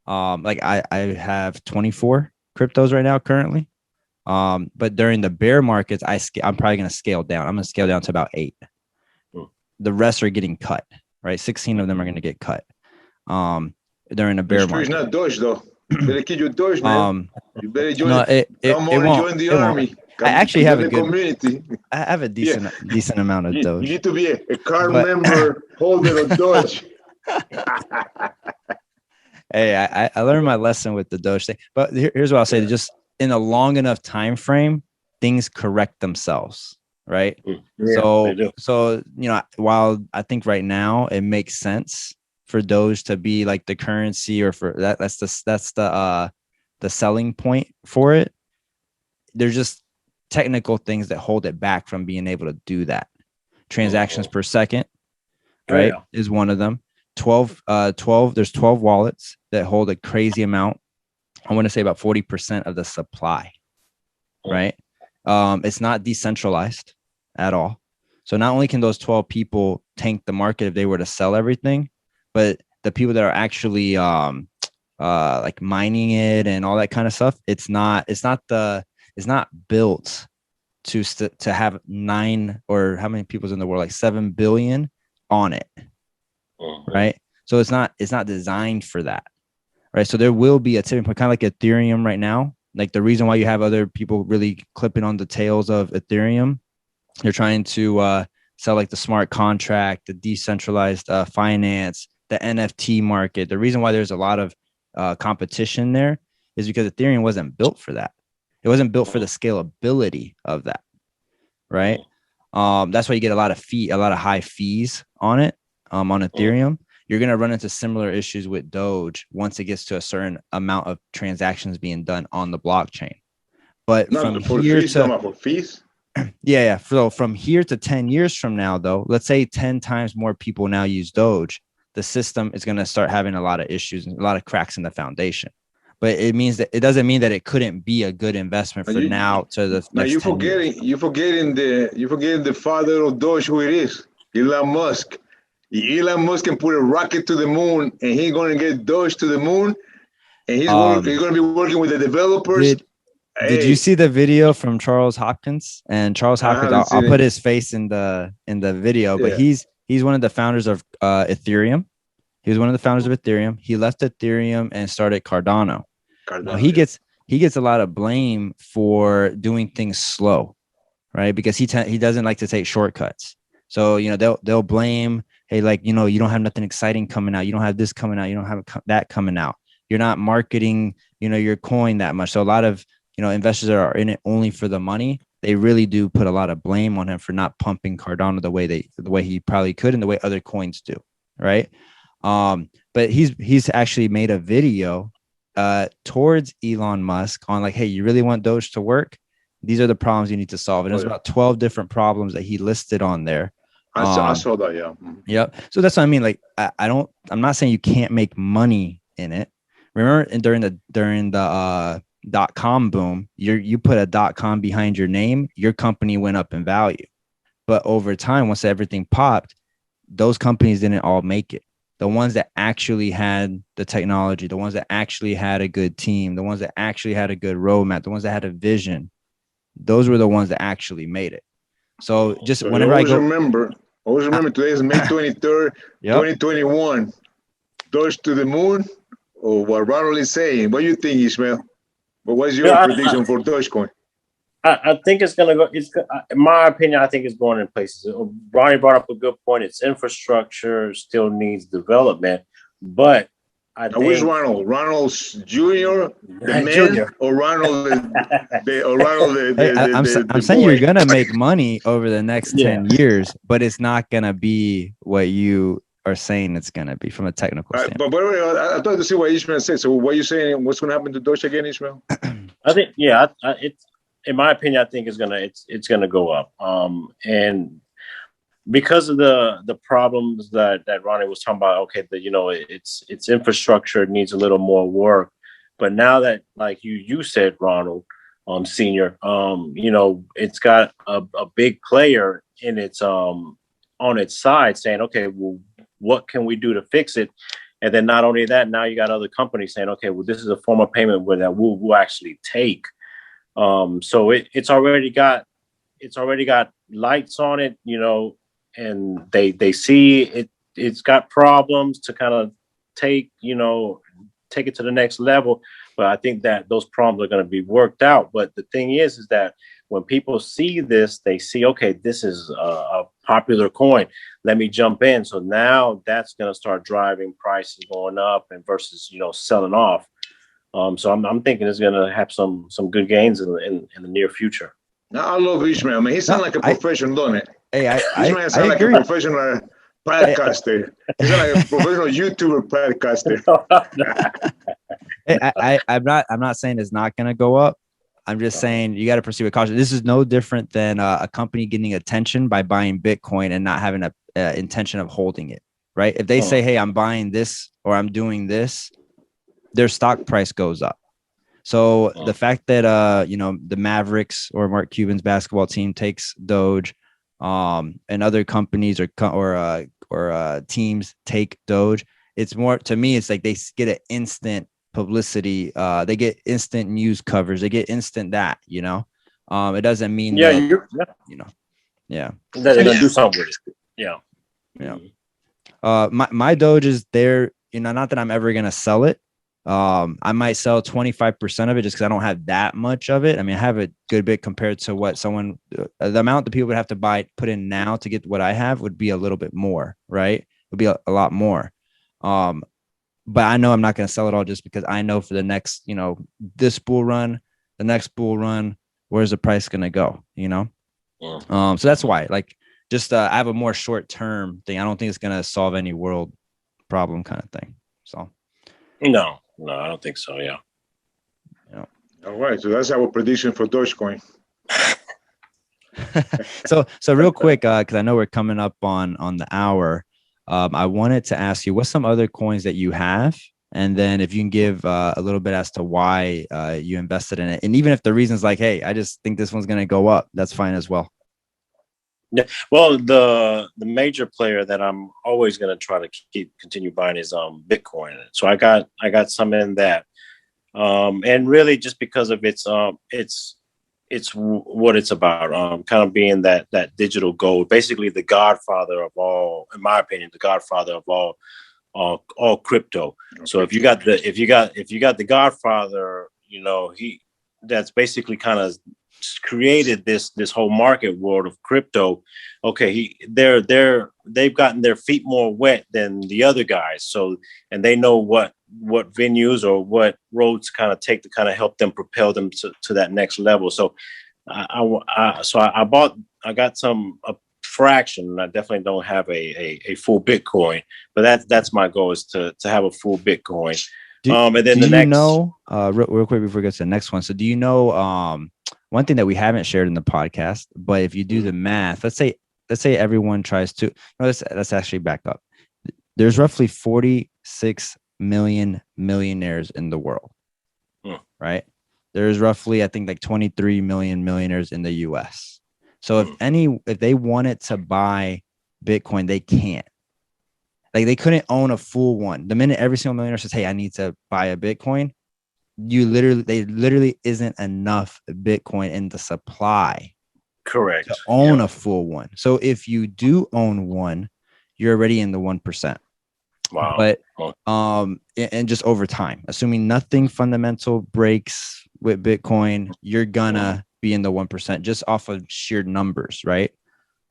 Like I have 24 cryptos right now currently. But during the bear markets, I'm probably going to scale down. I'm going to scale down to about 8. The rest are getting cut, right? 16 of them are going to get cut. During the bear market. It's not Doge though. You better keep your Doge, man. You better join. No, it won't. Join the It army. won't. I actually have a good community. I have a decent amount of Doge. You need to be a card member holder of Doge. Hey, I learned my lesson with the Doge thing. But here's what I'll say: just in a long enough time frame, things correct themselves, right? Yeah, so while I think right now it makes sense for Doge to be like the currency, or for that's the selling point for it. There's just technical things that hold it back from being able to do that. Transactions per second, right, is one of them. 12 there's 12 wallets that hold a crazy amount. I want to say about 40% of the supply, right? It's not decentralized at all. So not only can those 12 people tank the market if they were to sell everything, but the people that are actually like mining it and all that kind of stuff, it's not built to have 9, or how many people's in the world, like 7 billion on it. Right. So it's not designed for that. Right. So there will be a tipping point, kind of like Ethereum right now. Like the reason why you have other people really clipping on the tails of Ethereum, they're trying to sell like the smart contract, the decentralized finance, the NFT market. The reason why there's a lot of competition there is because Ethereum wasn't built for that. It wasn't built for the scalability of that. Right. That's why you get a lot of high fees on it. On Ethereum, you're going to run into similar issues with Doge once it gets to a certain amount of transactions being done on the blockchain. But from here to fees, yeah. So from here to 10 years from now, though, let's say 10 times more people now use Doge, the system is going to start having a lot of issues and a lot of cracks in the foundation. But it doesn't mean that it couldn't be a good investment for now to the next 10 years. You're forgetting the father of Doge, who it is, Elon Musk. Elon Musk can put a rocket to the moon, and he's going to get Doge to the moon, and he's going to be working with the developers. Did you see the video from Charles Hopkins? And Charles Hopkins, I'll put his face in the video, but he's one of the founders of Ethereum. He was one of the founders of Ethereum. He left Ethereum and started Cardano. Now, he gets a lot of blame for doing things slow, right? Because he doesn't like to take shortcuts. So they'll blame, hey, like, you don't have nothing exciting coming out. You don't have this coming out. You don't have that coming out. You're not marketing, your coin that much. So a lot of, investors that are in it only for the money, they really do put a lot of blame on him for not pumping Cardano the way he probably could and the way other coins do. Right. But he's actually made a video towards Elon Musk on like, hey, you really want Doge to work? These are the problems you need to solve. And there's about 12 different problems that he listed on there. I saw that, yeah. Yep. So that's what I mean. Like, I'm not saying you can't make money in it. Remember, during the .com boom, you put a .com behind your name, your company went up in value. But over time, once everything popped, those companies didn't all make it. The ones that actually had the technology, the ones that actually had a good team, the ones that actually had a good roadmap, the ones that had a vision, those were the ones that actually made it. So just whenever I always remember today is May 23rd, 2021. Doge to the moon, or what Ronald is saying. What do you think, Ishmael? But what's your prediction for Dogecoin? I think it's going to go. In my opinion, I think it's going in places. Ronnie brought up a good point. Its infrastructure still needs development, but I think. Which Ronald? Ronald Jr., the man, Junior. Or Ronald I'm saying you're gonna make money over the next 10 years, but it's not gonna be what you are saying it's gonna be from a technical standpoint. But I thought to see what Ishmael said. So what are you saying? What's gonna happen to Doge again, Ishmael? I think, it's in my opinion, I think it's gonna go up. And because of the problems that Ronnie was talking about, okay, its infrastructure needs a little more work. But now that, like you said, Ronald, Senior, it's got a big player in its on its side saying, okay, well, what can we do to fix it? And then not only that, now you got other companies saying, okay, well, this is a form of payment where that we'll actually take. So it's already got lights on it, you know, and they see it's got problems to kind of take it to the next level. But I think that those problems are going to be worked out. But the thing is that when people see this, they see, okay, this is a popular coin. Let me jump in. So now that's going to start driving prices going up and versus, you know, selling off. So I'm thinking it's going to have some good gains in the near future. Now, I love Ishmael. I mean, he sounds like a professional, don't it? Hey, Ishmael sounds like a professional podcaster. He's like a professional YouTuber podcaster. I'm not saying it's not going to go up. I'm just saying you got to proceed with caution. This is no different than a company getting attention by buying Bitcoin and not having a intention of holding it, right? If they say, hey, I'm buying this or I'm doing this, their stock price goes up. So the fact that, you know, the Mavericks or Mark Cuban's basketball team takes Doge, and other companies or teams take Doge, it's more, to me, it's like they get an instant publicity. They get instant news covers. They get instant that, you know, it doesn't mean that, you know, that they're going to do something with it. Yeah. My Doge is there, you know, not that I'm ever going to sell it. I might sell 25% of it just because I don't have that much of it. I mean, I have a good bit compared to what the amount that people would have to put in now to get what I have would be a little bit more, right? It would be a lot more. But I know I'm not going to sell it all just because I know for the next, you know, this bull run, the next bull run, where's the price going to go, you know? So that's why, like, just I have a more short-term thing. I don't think it's going to solve any world problem kind of thing. So. No, I don't think so. Yeah. All right. So that's our prediction for Dogecoin. So real quick, because I know we're coming up on the hour. I wanted to ask you, what's some other coins that you have? And then if you can give a little bit as to why you invested in it. And even if the reason's like, hey, I just think this one's going to go up, that's fine as well. Yeah. Well, the major player that I'm always going to try to continue buying is Bitcoin. So I got some in that. And really just because of its what it's about, kind of being that digital gold, basically the godfather of all, in my opinion, the godfather of all crypto. So if you got the godfather, you know, that's basically kind of created this whole market world of crypto. Okay, they've gotten their feet more wet than the other guys. So, and they know what venues or what roads kind of take to kind of help them propel them to that next level. So I got a fraction. I definitely don't have a full Bitcoin, but that's my goal, is to have a full Bitcoin. And then the next, real quick before we get to the next one. So do you know, one thing that we haven't shared in the podcast, but if you do the math, let's say everyone tries to, no, let's actually back up. There's roughly 46 million millionaires in the world, right? There's roughly, I think, like 23 million millionaires in the US. So if they wanted to buy Bitcoin, they can't. Like, they couldn't own a full one. The minute every single millionaire says, hey, I need to buy a Bitcoin, they literally isn't enough Bitcoin in the supply, correct, to own a full one. So if you do own one, you're already in the 1%. Wow. But and just over time, assuming nothing fundamental breaks with Bitcoin, you're gonna be in the 1% just off of sheer numbers, right?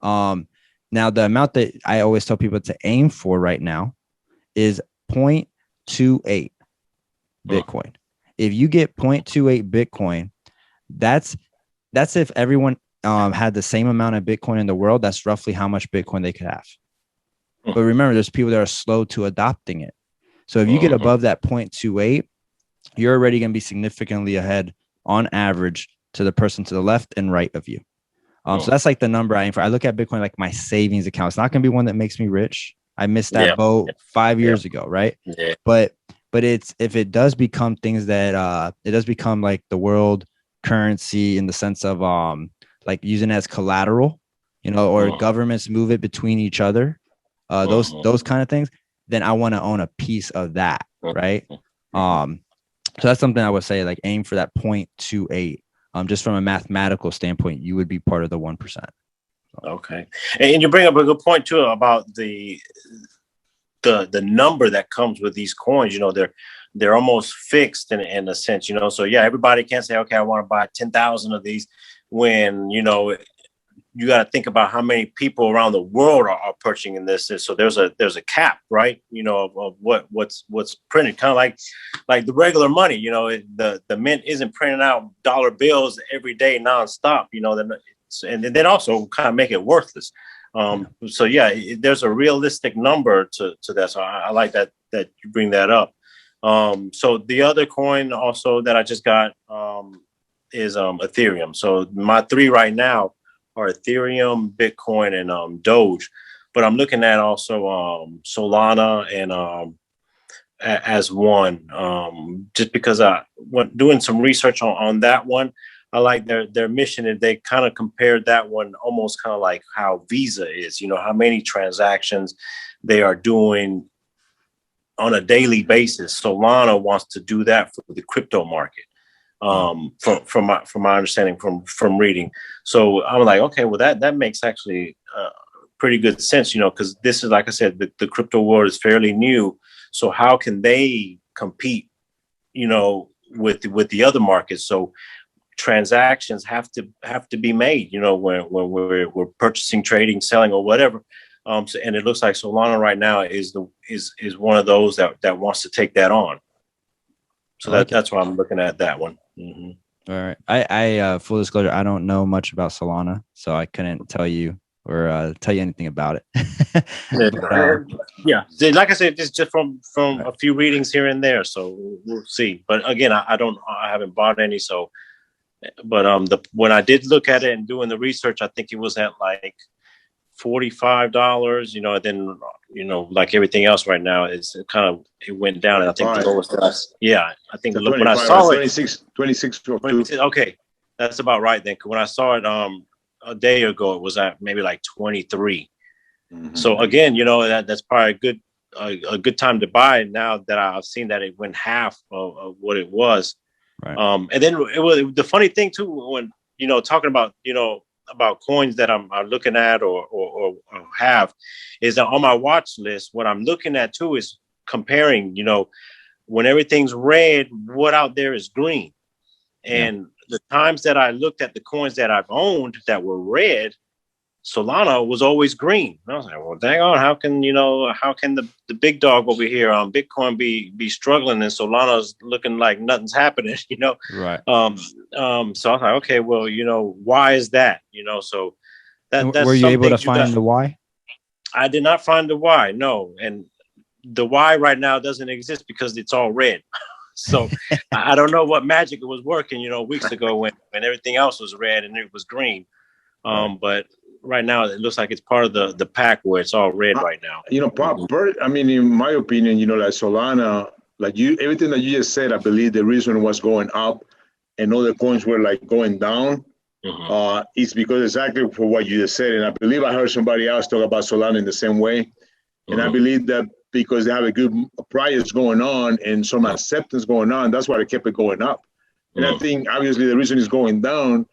Now the amount that I always tell people to aim for right now is 0.28 Bitcoin. If you get 0.28 Bitcoin, that's if everyone had the same amount of Bitcoin in the world, that's roughly how much Bitcoin they could have. But remember, there's people that are slow to adopting it. So if you get above that 0.28, you're already going to be significantly ahead on average to the person to the left and right of you. So that's like the number I aim for. I look at Bitcoin like my savings account. It's not going to be one that makes me rich. I missed that boat 5 years ago, right? Yeah. But it's, if it does become things that it does become like the world currency in the sense of like using it as collateral, you know, or governments move it between each other, those kind of things, then I want to own a piece of that, right? Mm-hmm. So that's something I would say, like aim for that 0.28. Just from a mathematical standpoint, you would be part of the 1%. Okay, and you bring up a good point too about the number that comes with these coins. You know, they're almost fixed in a sense. You know, so yeah, everybody can't say, okay, I want to buy 10,000 of these, when you know you got to think about how many people around the world are purchasing this. So there's a cap, right? You know, of what's printed, kind of like the regular money. You know, the mint isn't printing out dollar bills every day nonstop. You know, and then also kind of make it worthless. So yeah, there's a realistic number to that. So I like that you bring that up. So the other coin also that I just got is Ethereum. So my three right now are Ethereum, Bitcoin, and Doge. But I'm looking at also Solana and as one, just because I went doing some research on that one. I like their mission, and they kind of compared that one almost kind of like how Visa is. You know, how many transactions they are doing on a daily basis. Solana wants to do that for the crypto market. From my understanding from reading. So I'm like, okay, well that makes actually pretty good sense, you know, because this is, like I said, the crypto world is fairly new. So how can they compete, you know, with the other markets? So transactions have to be made, you know, when we're purchasing, trading, selling, or whatever. And it looks like Solana right now is one of those that wants to take that on. So that's why I'm looking at that one. Mm-hmm. All right. I full disclosure, I don't know much about Solana, so I couldn't tell you or tell you anything about it. But, yeah, like I said, it's just from a few readings here and there, so we'll see. But again, I haven't bought any. So, but when I did look at it and doing the research, I think it was at like $45. You know, and then you know, like everything else right now, it went down. And I think the lowest price. Yeah, I think when I saw it, 26. Okay, that's about right then. When I saw it a day ago, it was at maybe like 23. Mm-hmm. So again, you know, that's probably a good time to buy now that I've seen that it went half of what it was. Right. And then it was the funny thing too, when you know, talking about, you know, about coins that I'm looking at or have, is that on my watch list, what I'm looking at too is comparing, you know, when everything's red, what out there is green. And the times that I looked at the coins that I've owned that were red, Solana was always green. And I was like, well, dang on, how can the big dog over here on Bitcoin be struggling and Solana's looking like nothing's happening, you know? Right. So I was like, okay, well, you know, why is that? You know, so that's were you able to find the why? I did not find the why, no. And the why right now doesn't exist because it's all red. So I don't know what magic it was working, you know, weeks ago when everything else was red and it was green. But right now it looks like it's part of the pack where it's all red right now. You know, I mean, in my opinion, you know, like Solana, like everything that you just said, I believe the reason was going up and other coins were like going down. Mm-hmm. It's because exactly for what you just said. And I believe I heard somebody else talk about Solana in the same way. Mm-hmm. And I believe that because they have a good price going on and some acceptance going on, that's why they kept it going up. And I think obviously the reason it's going down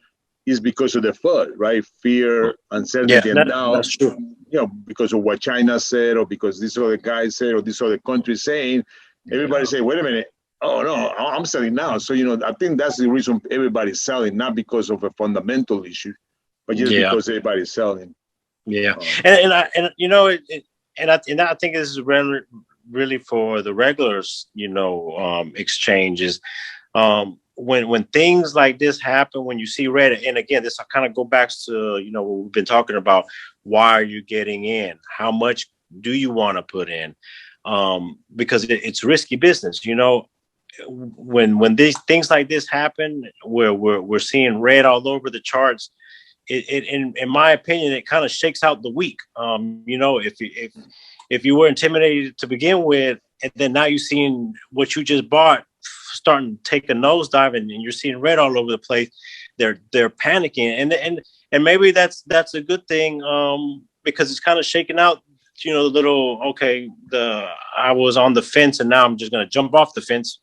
is because of the FUD, right? Fear, uncertainty, and doubt. That's true. You know, because of what China said, or because this other guy said, or this other country saying, everybody say, wait a minute, oh no, I'm selling now. So, you know, I think that's the reason everybody's selling, not because of a fundamental issue, but just because everybody's selling. Yeah, and you know, and I think this is really for the regulars, you know, exchanges. When things like this happen, when you see red, and again, this I kind of go back to, you know, what we've been talking about. Why are you getting in? How much do you want to put in? Because it's risky business, you know. When these things like this happen, where we're seeing red all over the charts, it in my opinion, it kind of shakes out the weak. You know, if you were intimidated to begin with, and then now you're seeing what you just bought starting to take a nosedive, and you're seeing red all over the place, they're panicking, and maybe that's a good thing, because it's kind of shaking out the little, okay, I was on the fence and now I'm just going to jump off the fence,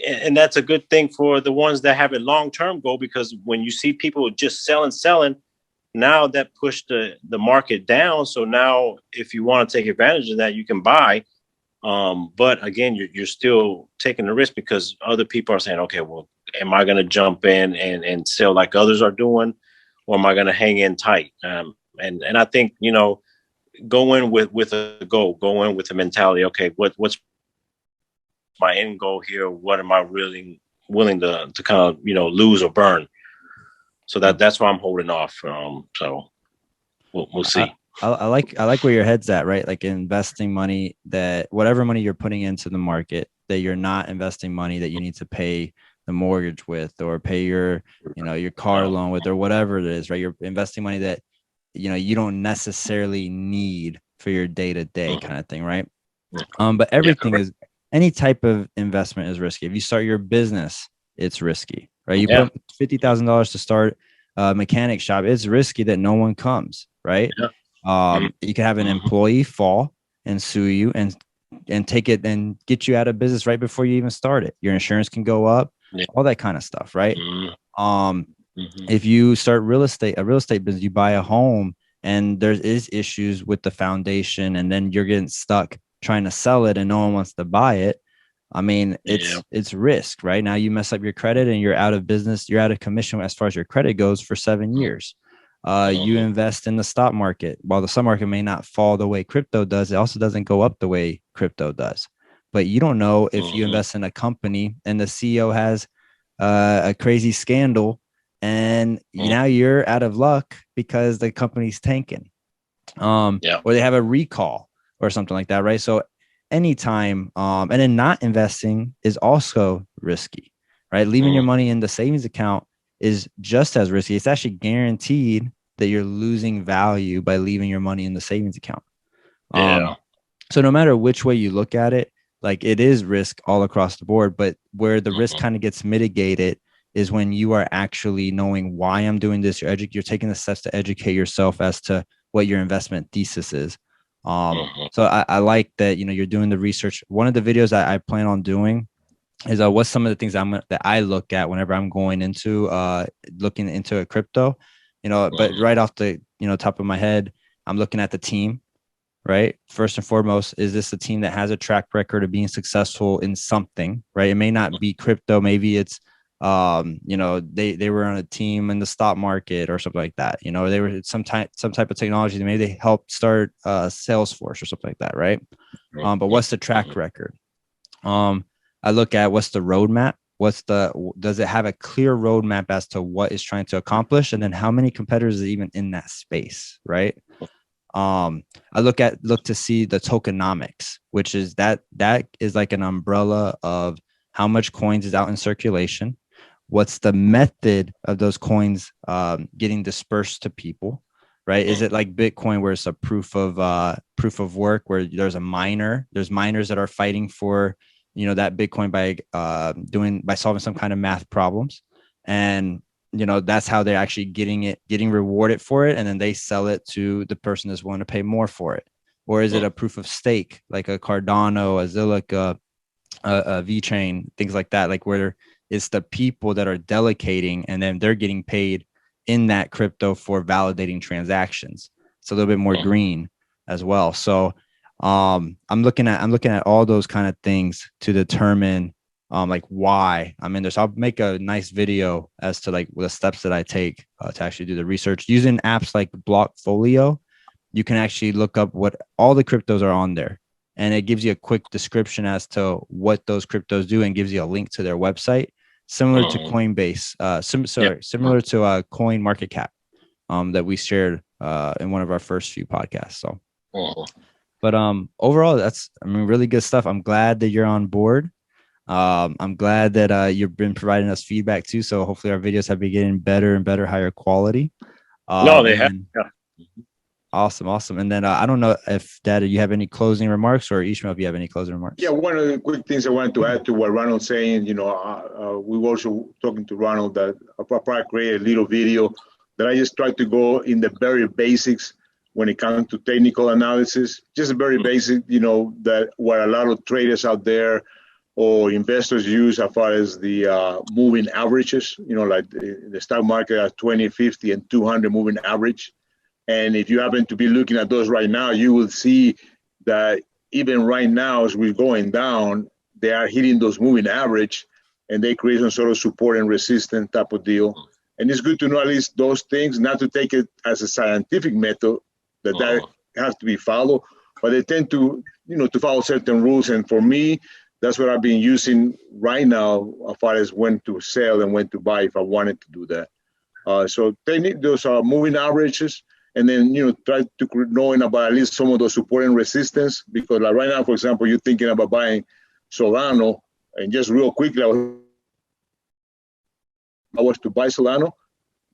and that's a good thing for the ones that have a long-term goal, because when you see people just selling, now that pushed the market down. So now if you want to take advantage of that, you can buy. But again, you're still taking the risk, because other people are saying, okay, well, am I going to jump in and sell like others are doing, or am I going to hang in tight? And I think, go in with a goal, go in with a mentality. Okay, what's my end goal here? What am I really willing to kind of, lose or burn? So that's why I'm holding off. So we'll see. I like where your head's at, right? Like investing money, that whatever money you're putting into the market, that you're not investing money that you need to pay the mortgage with, or pay your car loan with, or whatever it is, right? You're investing money that, you don't necessarily need for your day-to-day kind of thing, right? But everything is, any type of investment is risky. If you start your business, it's risky, right? You put up $50,000 to start a mechanic shop. It's risky that no one comes, right? You can have an employee fall and sue you and take it and get you out of business right before you even start it. Your insurance can go up, all that kind of stuff, right? If you start a real estate business, you buy a home and there is issues with the foundation, and then you're getting stuck trying to sell it and no one wants to buy it. I mean, it's risk, right? Now you mess up your credit and you're out of business. You're out of commission as far as your credit goes for 7 years. You invest in the stock market. While the stock market may not fall the way crypto does, it also doesn't go up the way crypto does. But you don't know if you invest in a company and the CEO has a crazy scandal, and now you're out of luck because the company's tanking, or they have a recall or something like that, right? So anytime, and then not investing is also risky, right? Leaving your money in the savings account is just as risky. It's actually guaranteed that you're losing value by leaving your money in the savings account. So no matter which way you look at it, like, it is risk all across the board, but where the risk kind of gets mitigated is when you are actually knowing why I'm doing this. You're taking the steps to educate yourself as to what your investment thesis is. So I like that, you're doing the research. One of the videos I plan on doing is what's some of the things that I look at whenever I'm going into looking into a crypto, but right off the top of my head, I'm looking at the team, right? First and foremost, is this a team that has a track record of being successful in something, right? It may not be crypto, maybe it's they were on a team in the stock market or something like that. They were some type of technology that maybe they helped start Salesforce or something like that, right? But what's the track record? I look at what's the roadmap. Does it have a clear roadmap as to what it's trying to accomplish, and then how many competitors are even in that space, right? I look to see the tokenomics, which is that is like an umbrella of how much coins is out in circulation. What's the method of those coins getting dispersed to people, right? Is it like Bitcoin, where it's a proof of work, where there's miners that are fighting for that Bitcoin by solving some kind of math problems, and that's how they're actually getting rewarded for it, and then they sell it to the person that's willing to pay more for it? Or is it a proof of stake, like a Cardano, a Zilliqa, a V-Chain, things like that, like where it's the people that are delegating and then they're getting paid in that crypto for validating transactions? It's a little bit more green as well. So I'm looking at all those kind of things to determine like why I'm in there. So I'll make a nice video as to like the steps that I take to actually do the research using apps like Blockfolio. You can actually look up what all the cryptos are on there, and it gives you a quick description as to what those cryptos do, and gives you a link to their website, similar to Coinbase, similar to Coin Market Cap that we shared in one of our first few podcasts. So, but overall, that's really good stuff. I'm glad that you're on board. I'm glad that you've been providing us feedback too. So hopefully our videos have been getting better and better, higher quality. No, they have. Awesome. And then I don't know if Dad, you have any closing remarks, or Ishmael, if you have any closing remarks. Yeah, one of the quick things I wanted to add to what Ronald's saying, we were also talking to Ronald that I probably created a little video that I just tried to go in the very basics, when it comes to technical analysis. Just very basic, that what a lot of traders out there or investors use as far as the moving averages, like the stock market has 20, 50, and 200 moving average. And if you happen to be looking at those right now, you will see that even right now, as we're going down, they are hitting those moving average, and they create some sort of support and resistance type of deal. And it's good to know at least those things, not to take it as a scientific method that has to be followed, but they tend to, to follow certain rules. And for me, that's what I've been using right now as far as when to sell and when to buy if I wanted to do that. So they need those moving averages, and then, try to knowing about at least some of those support and resistance, because like right now, for example, you're thinking about buying Solano, and just real quickly, I was to buy Solano.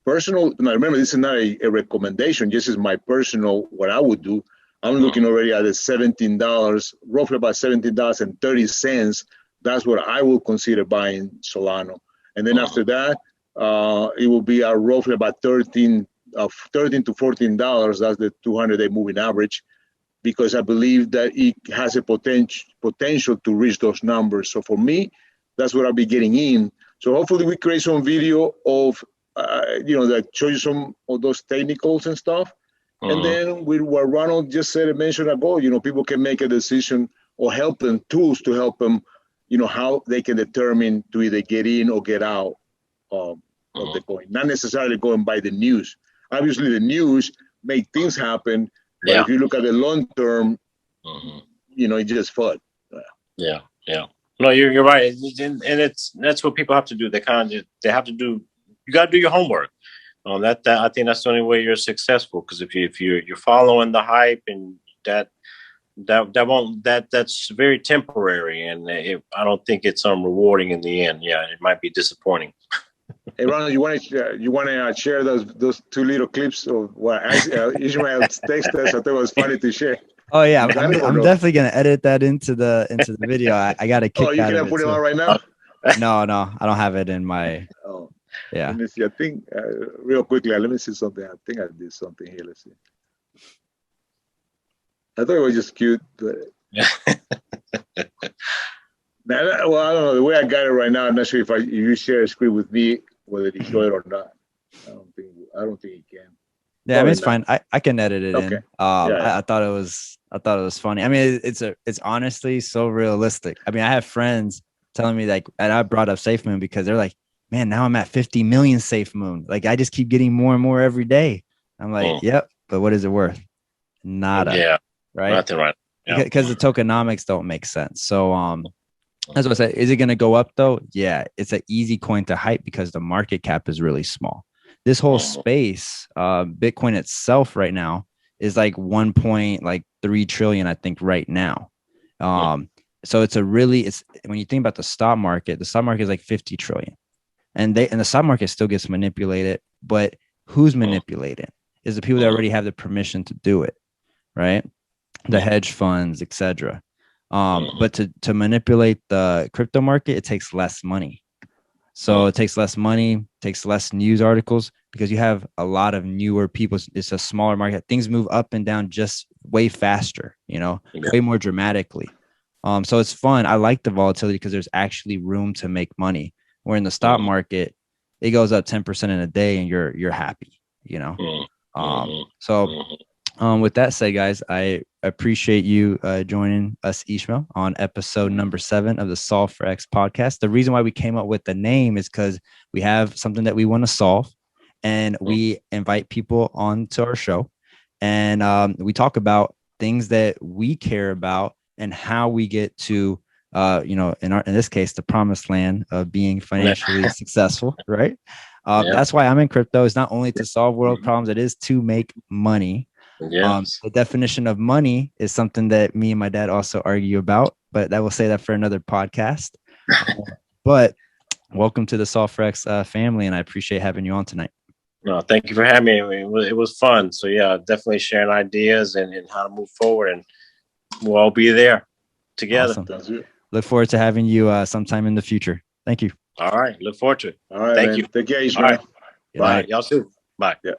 Personal, now remember, this is not a recommendation. This is my personal, what I would do. I'm looking already at $17, roughly about $17.30. That's what I will consider buying Solano. And then after that, it will be roughly about $13 to $14. That's the 200-day moving average, because I believe that it has a potential to reach those numbers. So for me, that's what I'll be getting in. So hopefully we create some video of, that show you some of those technicals and stuff. And then with what Ronald just said and mentioned ago, people can make a decision or help them, tools to help them, how they can determine to either get in or get out of the coin. Not necessarily going by the news. Obviously, the news make things happen. But if you look at the long term, it's just fun. Yeah. No, you're right. And that's what people have to do. They have to do. You got to do your homework. That I think that's the only way you're successful. Because if you're following the hype, and that's very temporary, and I don't think it's rewarding in the end. Yeah, it might be disappointing. Hey, Ronald, you want to share those two little clips of what Ishmael texted us? I thought it was funny to share. Oh yeah, I'm definitely gonna edit that into the video. I got to kick. Oh, you can put it on right now? No, I don't have it in my. Oh. Yeah. Let me see. I think real quickly. Let me see something. I think I did something here. Let's see. I thought it was just cute. But... well, I don't know. The way I got it right now, I'm not sure if you share a screen with me, whether you show it or not. I don't think you can. Yeah, I mean, it's fine. I can edit it in. Yeah. I thought it was funny. I mean, it's honestly so realistic. I mean, I have friends telling me and I brought up Safe Moon because they're like, man, now I'm at 50 million Safe Moon. Like, I just keep getting more and more every day. I'm like, yep, but what is it worth? Nada. Yeah. Right. Nothing, right. Because the tokenomics don't make sense. So that's what I said. Is it going to go up though? Yeah, it's an easy coin to hype because the market cap is really small. This whole space, Bitcoin itself right now is like 1.3 trillion, I think, right now. So it's when you think about the stock market is like 50 trillion. And the stock market still gets manipulated, but who's manipulating is the people that already have the permission to do it, right? The hedge funds, etc. But to manipulate the crypto market, it takes less money. So it takes less money, takes less news articles, because you have a lot of newer people. It's a smaller market. Things move up and down just way faster, way more dramatically. So it's fun. I like the volatility because there's actually room to make money. Where in the stock market, it goes up 10% in a day and you're happy, So with that said, guys, I appreciate you joining us, Ishmael, on episode number 7 of the Solve for X podcast. The reason why we came up with the name is because we have something that we want to solve, and we invite people onto our show, and we talk about things that we care about and how we get to in this case, the promised land of being financially successful, right? That's why I'm in crypto. It's not only to solve world problems, it is to make money. The definition of money is something that me and my dad also argue about, but I will say that for another podcast. But welcome to the Solve for X family, and I appreciate having you on tonight. No, thank you for having me. It was fun. So yeah, definitely sharing ideas and how to move forward, and we'll all be there together. Awesome. Look forward to having you sometime in the future. Thank you. All right. Look forward to it. All right. Thank you. Take care, Ishmael. All right. Bye. Y'all too. Bye. Yeah.